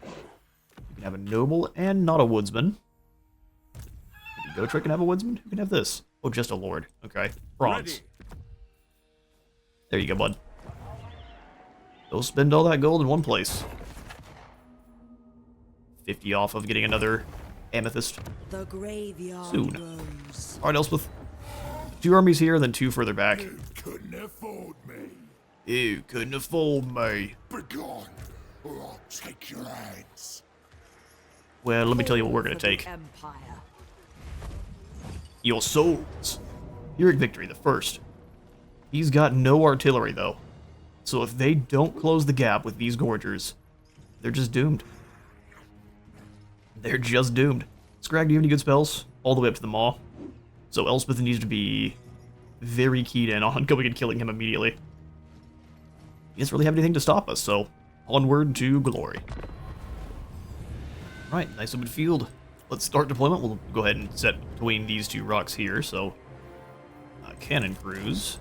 You can have a Noble and not a Woodsman. Maybe Gotrek can have a Woodsman? Who can have this? Oh, just a Lord. Okay. Bronze. Ready. There you go, bud. Don't spend all that gold in one place. 50 off of getting another amethyst. The graveyard Soon. rose. Alright, Elspeth. 2 armies here, then 2 further back. You couldn't afford me. You couldn't afford me. Begone, or I'll take your hands. Well, let me tell you what we're gonna For the take. Empire. Your souls. Pyrrhic Victory, the first. He's got no artillery, though. So if they don't close the gap with these Gorgers, they're just doomed. They're just doomed. Scrag, do you have any good spells? All the way up to the Maw. So Elspeth needs to be very keyed in on going and killing him immediately. He doesn't really have anything to stop us, so onward to glory. Alright, nice open field. Let's start deployment. We'll go ahead and set between these 2 rocks here, so... cannon crews.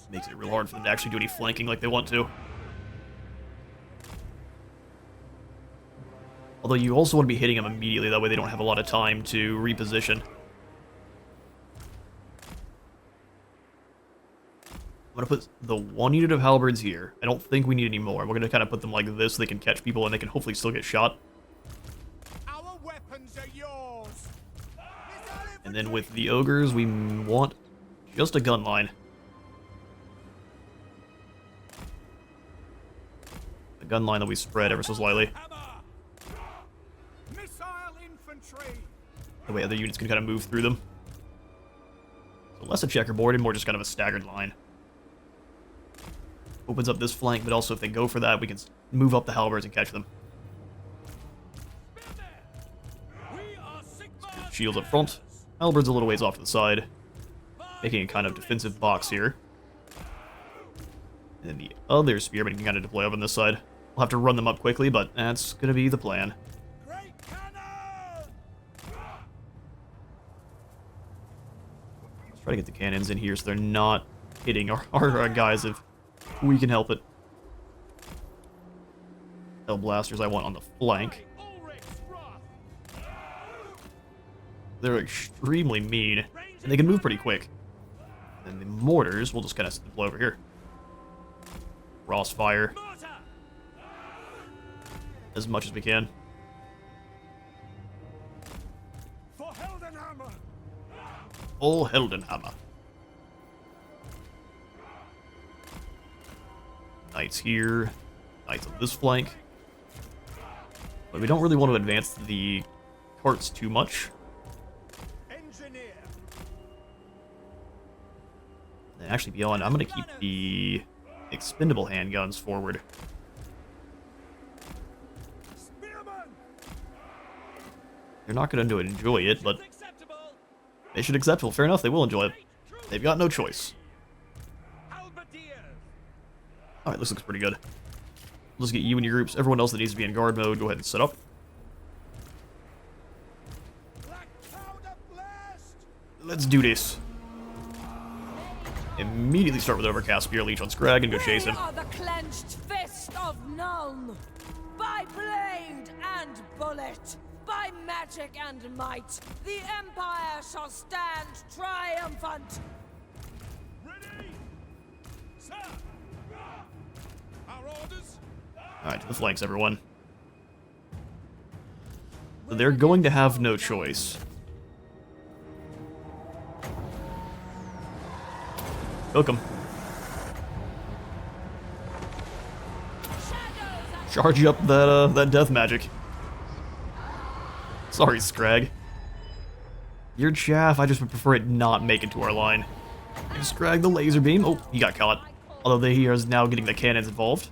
Makes it real hard for them to actually do any flanking like they want to. Although you also want to be hitting them immediately, that way they don't have a lot of time to reposition. I'm going to put the 1 unit of halberds here. I don't think we need any more. We're going to kind of put them like this so they can catch people and they can hopefully still get shot. Our weapons are yours. And then with the ogres, we want just a gun line. A gun line that we spread ever so slightly. Missile infantry. That way other units can kind of move through them. So less a checkerboard and more just kind of a staggered line. Opens up this flank, but also if they go for that, we can move up the halberds and catch them. Shields up front. Halberds a little ways off to the side. Making a kind of defensive box here. And then the other spearmen can kind of deploy over on this side. We'll have to run them up quickly, but that's going to be the plan. Let's try to get the cannons in here so they're not hitting our guys if we can help it. Hell blasters I want on the flank. They're extremely mean, and they can move pretty quick. And the mortars, we'll just kind of deploy over here. Cross fire. As much as we can. For Heldenhammer. Full Heldenhammer. Knights here. Knights on this flank. But we don't really want to advance the carts too much. Engineer. And actually beyond, I'm going to keep the expendable handguns forward. They're not going to enjoy it, but they should accept it. Fair enough, they will enjoy it. They've got no choice. Alright, this looks pretty good. Let's get you and your groups. Everyone else that needs to be in guard mode, go ahead and set up. Let's do this. Immediately start with Overcast Spear Leech on Scrag and go chase him. We are the clenched fist of Nuln. By blade and bullet, by magic and might, the Empire shall stand triumphant. Ready? Sir. Our orders. Alright, to the flanks, everyone. So they're going to have no choice. Cook 'em. Charge up that death magic. Sorry, Scrag. You're chaff, I just would prefer it not make it to our line. Scrag the laser beam. Oh, he got caught. Although he is now getting the cannons involved.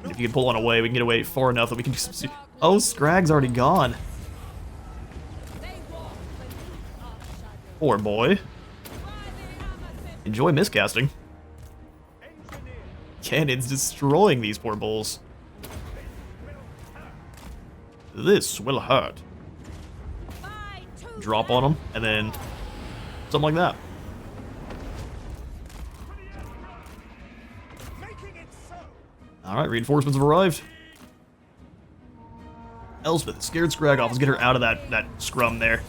If you can pull one away, we can get away far enough that we can just... Oh, Scrag's already gone. Poor boy. Enjoy miscasting. Cannons destroying these poor bulls. This will hurt. Drop on them, and then something like that. Alright, reinforcements have arrived. Elspeth scared Scrag off. Let's get her out of that scrum there.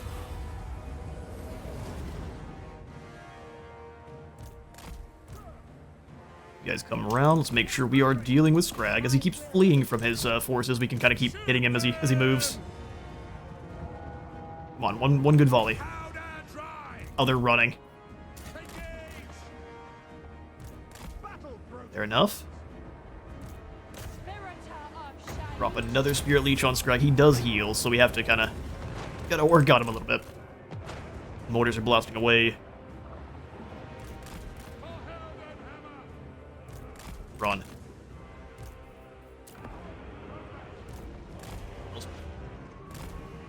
You guys come around. Let's make sure we are dealing with Scrag. As he keeps fleeing from his forces, we can kind of keep hitting him as he moves. Come on, one good volley. Oh, they're running. There enough? Drop another Spirit Leech on Scrag. He does heal, so we have to kind of gotta work on him a little bit. Mortars are blasting away. Run.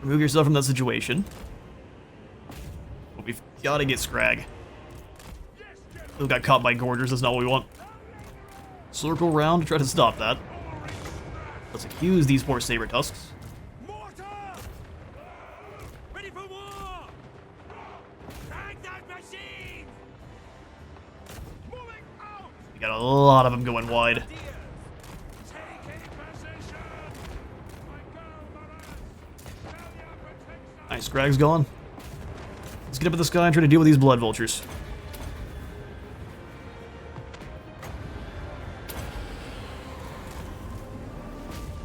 Remove yourself from that situation. But we've got to get Scrag. Who got caught by Gorgers, that's not what we want. Circle around to try to stop that. Let's accuse these poor Saber Tusks. Ready for war! Drag that machine! Moving out! We got a lot of them going wide. Nice, Scrag's gone. Let's get up in the sky and try to deal with these blood vultures.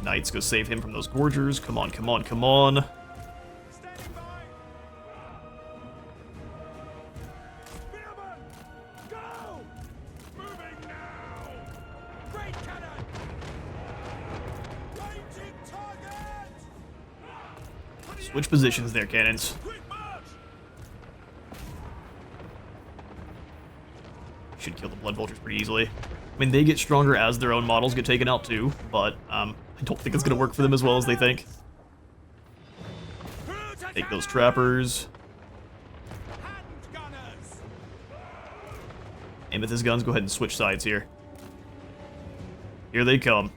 Knights, go save him from those Gorgers. Come on, come on, come on. Standing by! Spearman! Go! Moving now! Great cannon! Ranging target! Switch positions there, cannons. Quick march! Should kill the blood vultures pretty easily. I mean, they get stronger as their own models get taken out too, but I don't think it's going to work for them as well as they think. Take those trappers. Aim at his guns, go ahead and switch sides here. Here they come.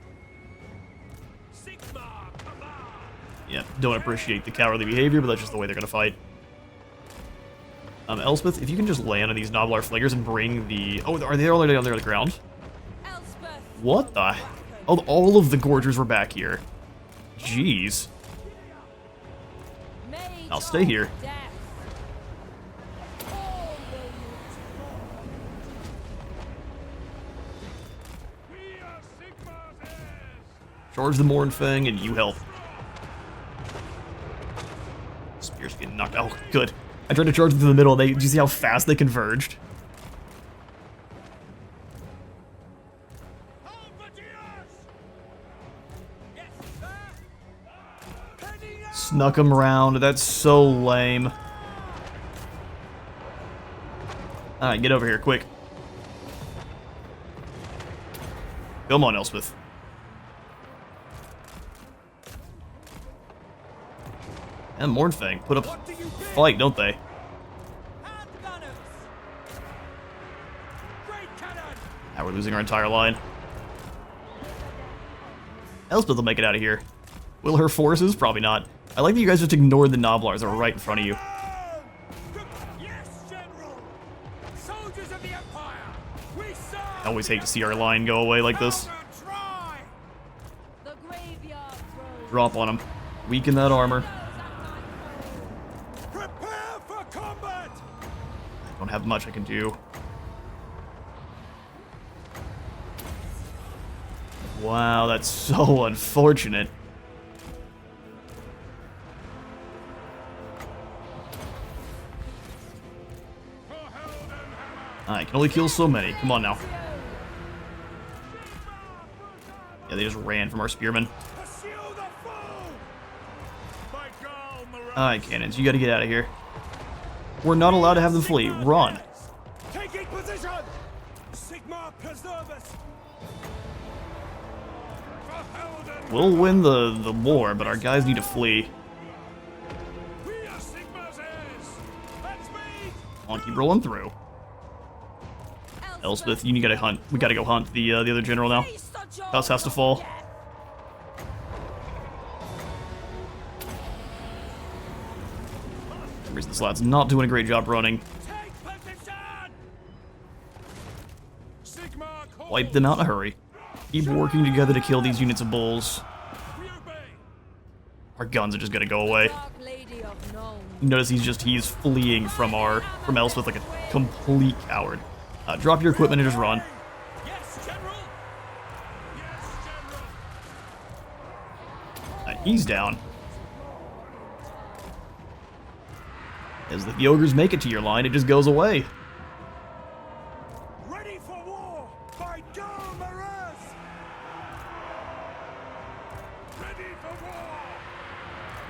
Yeah, don't appreciate the cowardly behavior, but that's just the way they're going to fight. Elspeth, if you can just land on these Noblar Flingers and bring the... Oh, are they already on the ground? Elspeth. What the... Oh, all of the Gorgers were back here. Jeez. I'll stay here. Charge the Mornfang and you help. Spear's getting knocked out. Oh, good. I tried to charge them through the middle. Did you see how fast they converged? Snuck him around. That's so lame. Alright, get over here, quick. Come on, Elspeth. And Mornfang put up a fight, don't they? Now we're losing our entire line. Elspeth will make it out of here. Will her forces? Probably not. I like that you guys just ignored the Noblars that were right in front of you. Yes, General! Soldiers of the Empire! We serve! I always hate to see our line go away like this. The graveyard throws. Drop on them. Weaken that armor. Prepare for combat! I don't have much I can do. Wow, that's so unfortunate. I can only kill so many. Come on now. Yeah, they just ran from our spearmen. Pursue Alright, cannons, you gotta get out of here. We're not allowed to have them flee. Run. Taking position! Sigma preserve us! We'll win the war, but our guys need to flee. We are Sigma's heirs. Let's meet. Come on, keep rolling through. Elspeth, you gotta hunt. We gotta go hunt the other general now. Us has to fall. For some reason, this lad's not doing a great job running. Take position. Sigma calls. Wipe them out in a hurry. Keep working together to kill these units of bulls. We obey. Our guns are just gonna go away. Dark Lady of Nuln. You notice he's fleeing from Elspeth like a complete coward. Drop your equipment and just run. Yes, General. Yes, General. He's down. As the ogres make it to your line, it just goes away. Ready for war! By Galmaraz! Ready for war.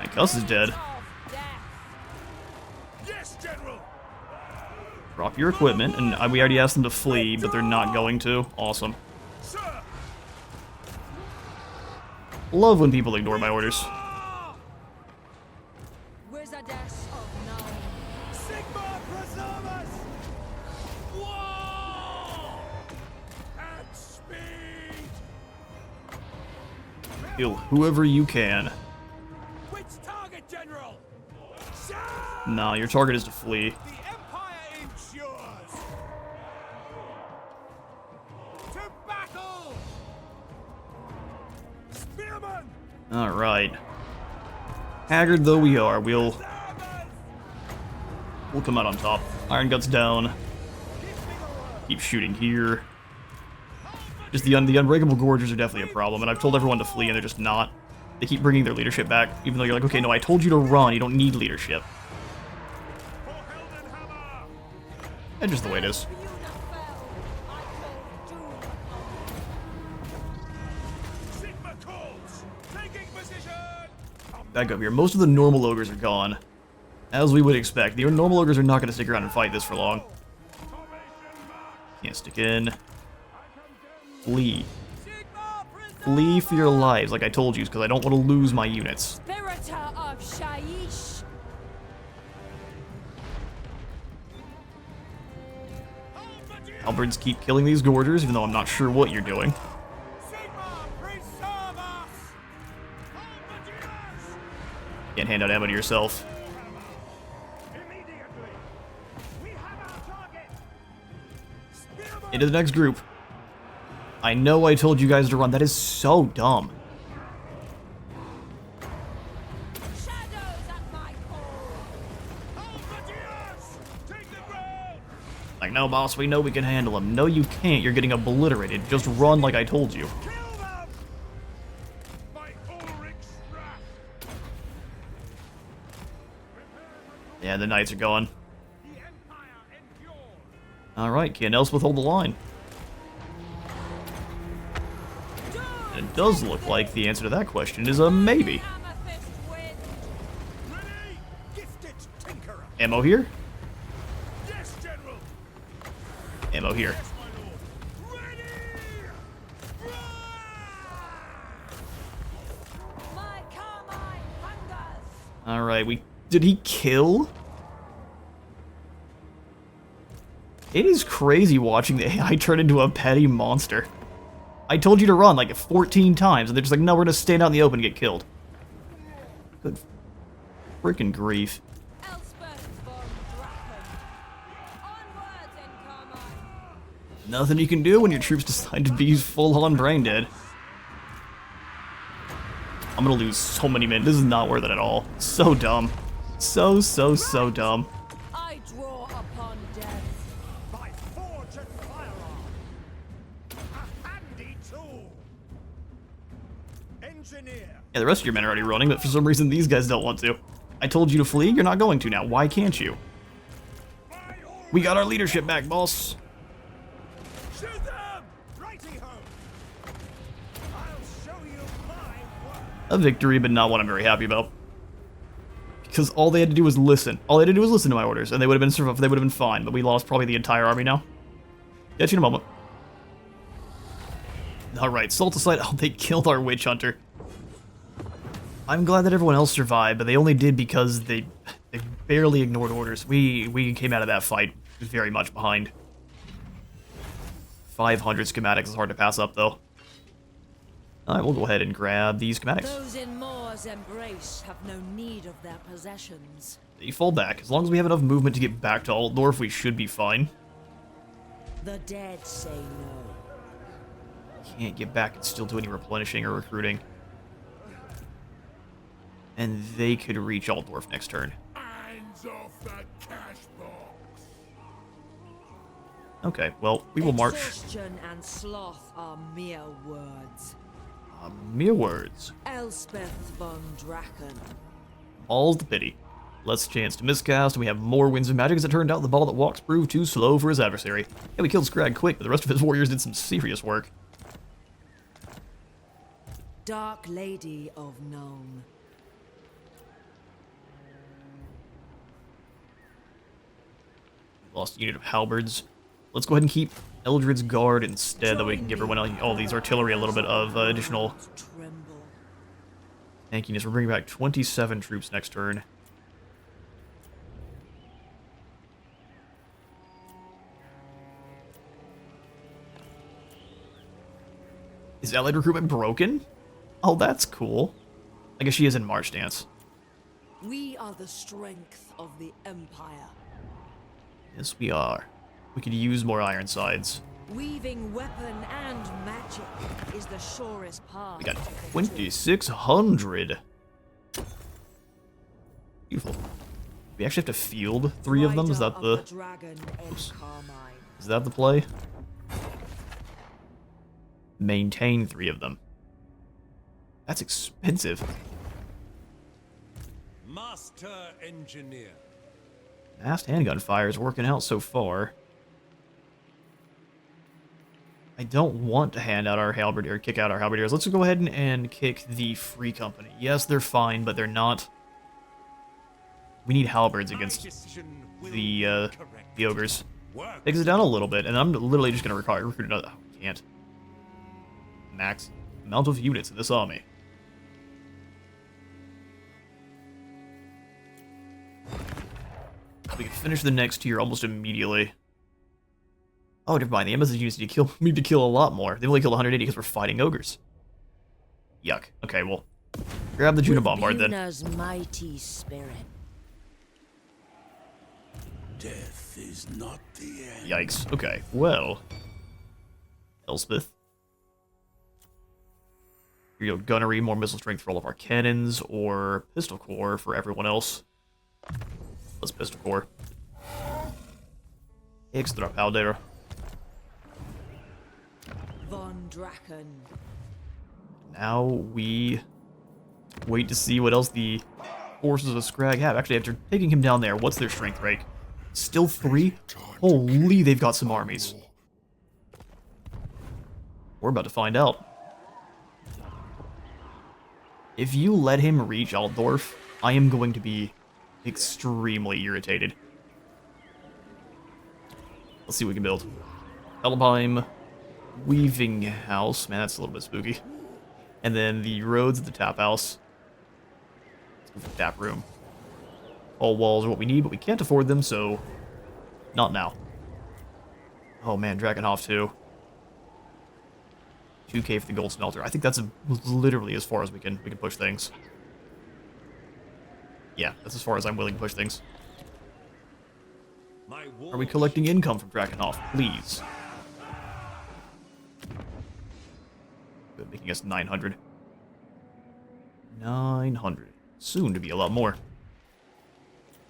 And Cuss is dead. Of death. Yes, General. Drop your equipment, and we already asked them to flee, but they're not going to. Awesome. Sir. Love when people ignore my orders. Wizardess of Nuln. Sigma preserve us! War. At speed. Kill whoever you can. Which target, General? Nah, your target is to flee. The Empire ensures. To battle. Spearman! Alright. Haggard though we are, we'll come out on top. Iron Guts down. Keep shooting here. Just the Unbreakable Gorgers are definitely a problem, and I've told everyone to flee and they're just not. They keep bringing their leadership back, even though you're like, okay, no, I told you to run, you don't need leadership. And just the way it is. Fiona fell. I call doom. Sigma calls. Taking position. Back up here. Most of the normal ogres are gone. As we would expect. The normal ogres are not going to stick around and fight this for long. Can't stick in. Flee. Flee for your lives, like I told you, because I don't want to lose my units. Spirita of Shaiish. Halberds keep killing these gorgers, even though I'm not sure what you're doing. Sigma preserve us. Can't hand out ammo to yourself. Immediately. We have our target. Spearman. Into the next group. I know I told you guys to run. That is so dumb. Shadows at my call. Halberdiers. Take the ground. Like, no, boss, we know we can handle them. No, you can't. You're getting obliterated. Just run like I told you. Kill them. By Ulrich's wrath. Yeah, the knights are gone. The Empire endures. Alright, can Elspeth hold the line? And it does look like the answer to that question is a maybe. Amethyst wind. Ready. Gifted tinkerer! Ammo here? Yes, General. Ammo here. Yes, my lord. Ready. My carmine hungers. Alright, did he kill? It is crazy watching the AI turn into a petty monster. I told you to run like 14 times, and they're just like, no, we're gonna stand out in the open and get killed. Good freaking grief. Elspeth von Draken. Onwards in carmine. Nothing you can do when your troops decide to be full-on brain dead. I'm gonna lose so many men. This is not worth it at all. So dumb. So dumb. I draw upon death. By forge and firearm! A handy tool! Engineer! Yeah, the rest of your men are already running, but for some reason these guys don't want to. I told you to flee, you're not going to now. Why can't you? We got our leadership back, boss. Shoot them. Righty-ho! I'll show you my work! A victory, but not one I'm very happy about. Because all they had to do was listen. All they had to do was listen to my orders, and they would have been fine. But we lost probably the entire army now. Catch you in a moment. Alright, Salt aside, oh, they killed our witch hunter. I'm glad that everyone else survived, but they only did because they barely ignored orders. We came out of that fight very much behind. 500 schematics is hard to pass up, though. Alright, we'll go ahead and grab these schematics. Those in Moor's embrace have no need of their possessions. They fall back. As long as we have enough movement to get back to Altdorf, we should be fine. The dead say no. Can't get back and still do any replenishing or recruiting. And they could reach Altdorf next turn. Hands off that cash box. Okay, well, we will march. Exhaustion and sloth are mere words. Mere words. Elspeth von Draken. All's the pity. Less chance to miscast, and we have more winds of magic. As it turned out, the ball that walks proved too slow for his adversary. Yeah, we killed Scrag quick, but the rest of his warriors did some serious work. Dark Lady of Nuln. Lost a unit of halberds. Let's go ahead and keep Eldred's Guard instead, that way we can give everyone all these artillery a little bit of additional Tremble. tankiness. We're bringing back 27 troops next turn. Is allied recruitment broken? Oh, that's cool. I guess she is in March Dance. We are the strength of the Empire. Yes, we are. We could use more Ironsides. Weaving weapon and magic is the surest path. We got to victory. 2,600. Beautiful. We actually have to field 3 of them? Is that Rider the... of Dragon in Carmine. Is that the play? Maintain 3 of them. That's expensive. Master Engineer. Fast handgun fire is working out so far. I don't want to hand out our halberdier, kick out our halberdiers. Let's go ahead and kick the Free Company. Yes, they're fine, but they're not. We need halberds against the ogres. Takes it down a little bit, and I'm literally just going to recruit another. Oh, can't. Max amount of units in this army. We can finish the next tier almost immediately. Oh, never mind. The embassy units need to kill a lot more. They only killed 180 because we're fighting ogres. Yuck. Okay, well, grab the Juno Bombard then. Yuna's mighty spirit. Death is not the end. Yikes. Okay, well, Elspeth. Here you go, gunnery, more missile strength for all of our cannons, or pistol core for everyone else. Let's pistol core. Extra powder. Von Draken. Now we wait to see what else the forces of Scrag have. Actually, after taking him down there, what's their strength rate? Still 3? Holy, they've got some armies. We're about to find out. If you let him reach Altdorf, I am going to be extremely irritated. Let's see what we can build. Helheim, Weaving House. Man, that's a little bit spooky. And then the roads at the Tap House. Let's go for the Tap Room. All walls are what we need, but we can't afford them, so not now. Oh man, Drakenhof too. 2K for the gold smelter. I think that's literally as far as we can push things. Yeah, that's as far as I'm willing to push things. Are we collecting income from Drakenhof? Please. Good, making us 900. 900. Soon to be a lot more.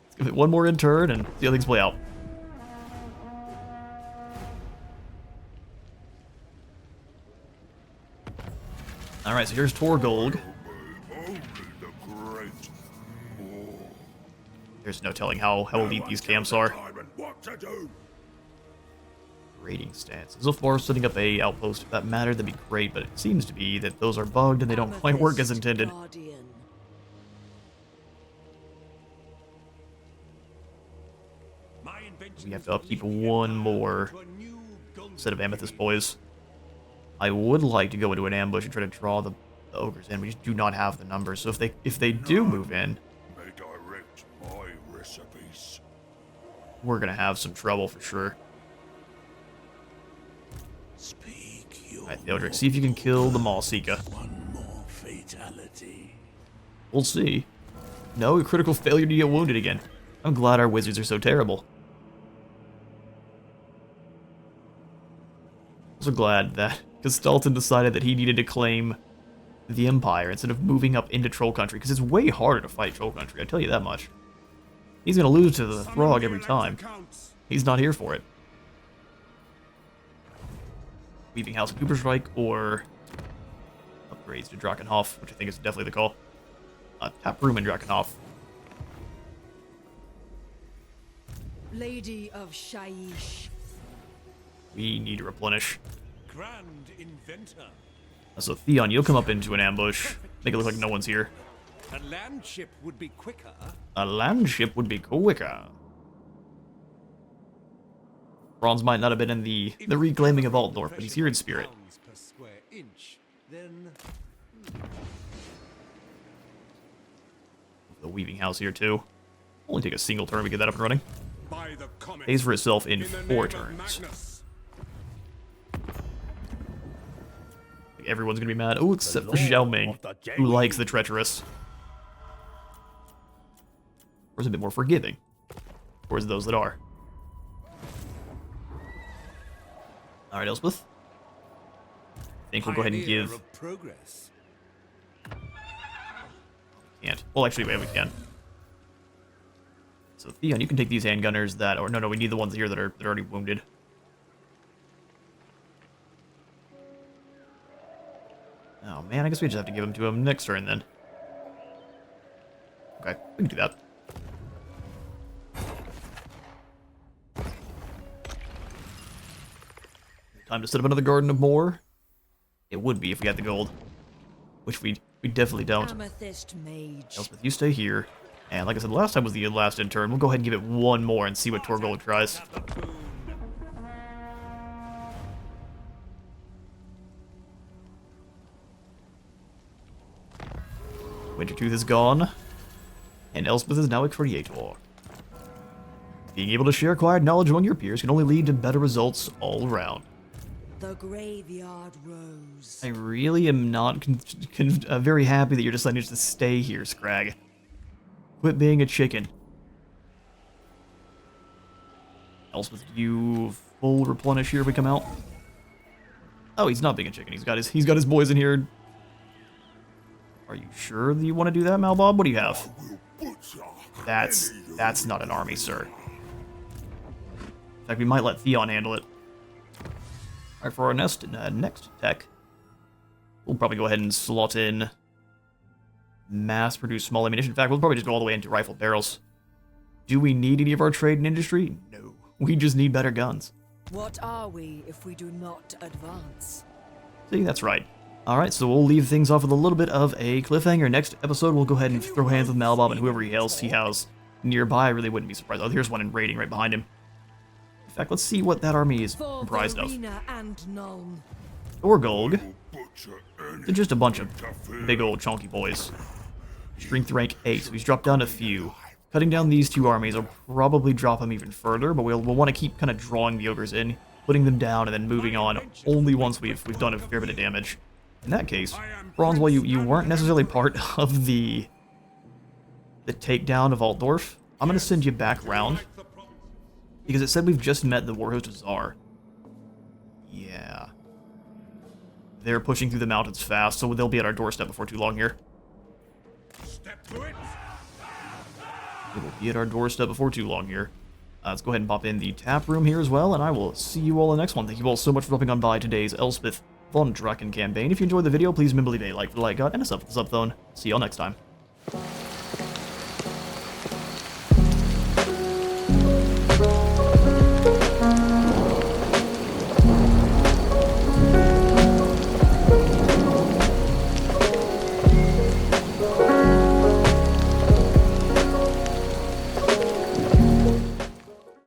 Let's give it one more in turn and see how things play out. Alright, so here's Torgolg. There's no telling how elite these camps are. Rating stats. So far, setting up a outpost, if that mattered, that'd be great, but it seems to be that those are bugged and they don't quite work as intended. We have to upkeep one more set of Amethyst Boys. I would like to go into an ambush and try to draw the ogres in. We just do not have the numbers. So if they do move in, May direct my recipes. we're gonna have some trouble for sure. Speak your Alright, Theodric, see if you can kill the Maulseeker. one more fatality. We'll see. No, a critical failure to get wounded again. I'm glad our wizards are so terrible. Also glad that Gestalten decided that he needed to claim the Empire instead of moving up into Troll Country, because it's way harder to fight Troll Country, I tell you that much. He's gonna lose to the Throg every time. He's not here for it. Weaving House of Cooperstrike or upgrades to Drakenhof, which I think is definitely the call. Tap room in Drakenhof. Lady of Shaiish. We need to replenish. Grand inventor. So Theon, you'll come up into an ambush. Make it look like no one's here. A land ship would be quicker. A land ship would be quicker. Bronze might not have been in the reclaiming of Altdorf, but he's here in spirit. Pounds per square inch, then The weaving house here too. Only take a single turn to get that up and running. By the comet. Pays for itself in In the 4 name of turns. Magnus. Like, everyone's gonna be mad. Oh, except for Xiao Ming, who likes the treacherous. Or is a bit more forgiving. Towards those that are. Alright, Elspeth. I think we'll go ahead and pioneer give... of progress. Can't. Well, actually, wait, we can. So, Theon, you can take these handgunners that... Or, no, we need the ones here that are already wounded. Oh, man, I guess we just have to give them to him next turn, then. Okay, we can do that. Time to set up another Garden of Moor. It would be if we had the gold. Which we definitely don't. Amethyst Mage. Elspeth, you stay here. And like I said, last time was the last in turn. We'll go ahead and give it one more and see what Torgold tries. Wintertooth is gone. And Elspeth is now a creator. Being able to share acquired knowledge among your peers can only lead to better results all around. The Graveyard Rose. I really am not very happy that you're deciding to stay here, Scrag. Quit being a chicken. Elspeth, you full replenish here if we come out? Oh, he's not being a chicken. He's got his boys in here. Are you sure that you want to do that, Malbob? What do you have? That's not an army, sir. In fact, we might let Theon handle it. Alright, for our next tech, we'll probably go ahead and slot in mass-produced small ammunition. In fact, we'll probably just go all the way into rifle barrels. Do we need any of our trade and industry? No. We just need better guns. What are we if we do not advance? See, that's right. Alright, so we'll leave things off with a little bit of a cliffhanger. Next episode, we'll go ahead and throw hands with Malbob and whoever else he has nearby. I really wouldn't be surprised. Oh, here's one in raiding right behind him. In fact, let's see what that army is For comprised of. Verena and Nuln. Thorgolg. They're just a bunch of big old chunky boys. Strength rank 8, so he's dropped down a few. Cutting down these two armies will probably drop him even further, but we'll want to keep kind of drawing the ogres in, putting them down, and then moving on only once we've done a fair bit of damage. In that case, Bronze, while you weren't necessarily part of the takedown of Altdorf, I'm going to send you back round. Because it said we've just met the Warhost of Tsar. Yeah. They're pushing through the mountains fast, so they'll be at our doorstep before too long here. Step to it. They will be at our doorstep before too long here. Let's go ahead and pop in the tap room here as well, and I will see you all in the next one. Thank you all so much for dropping on by today's Elspeth von Draken campaign. If you enjoyed the video, please remember to leave a like for the like god and a sub for the sub phone. See y'all next time.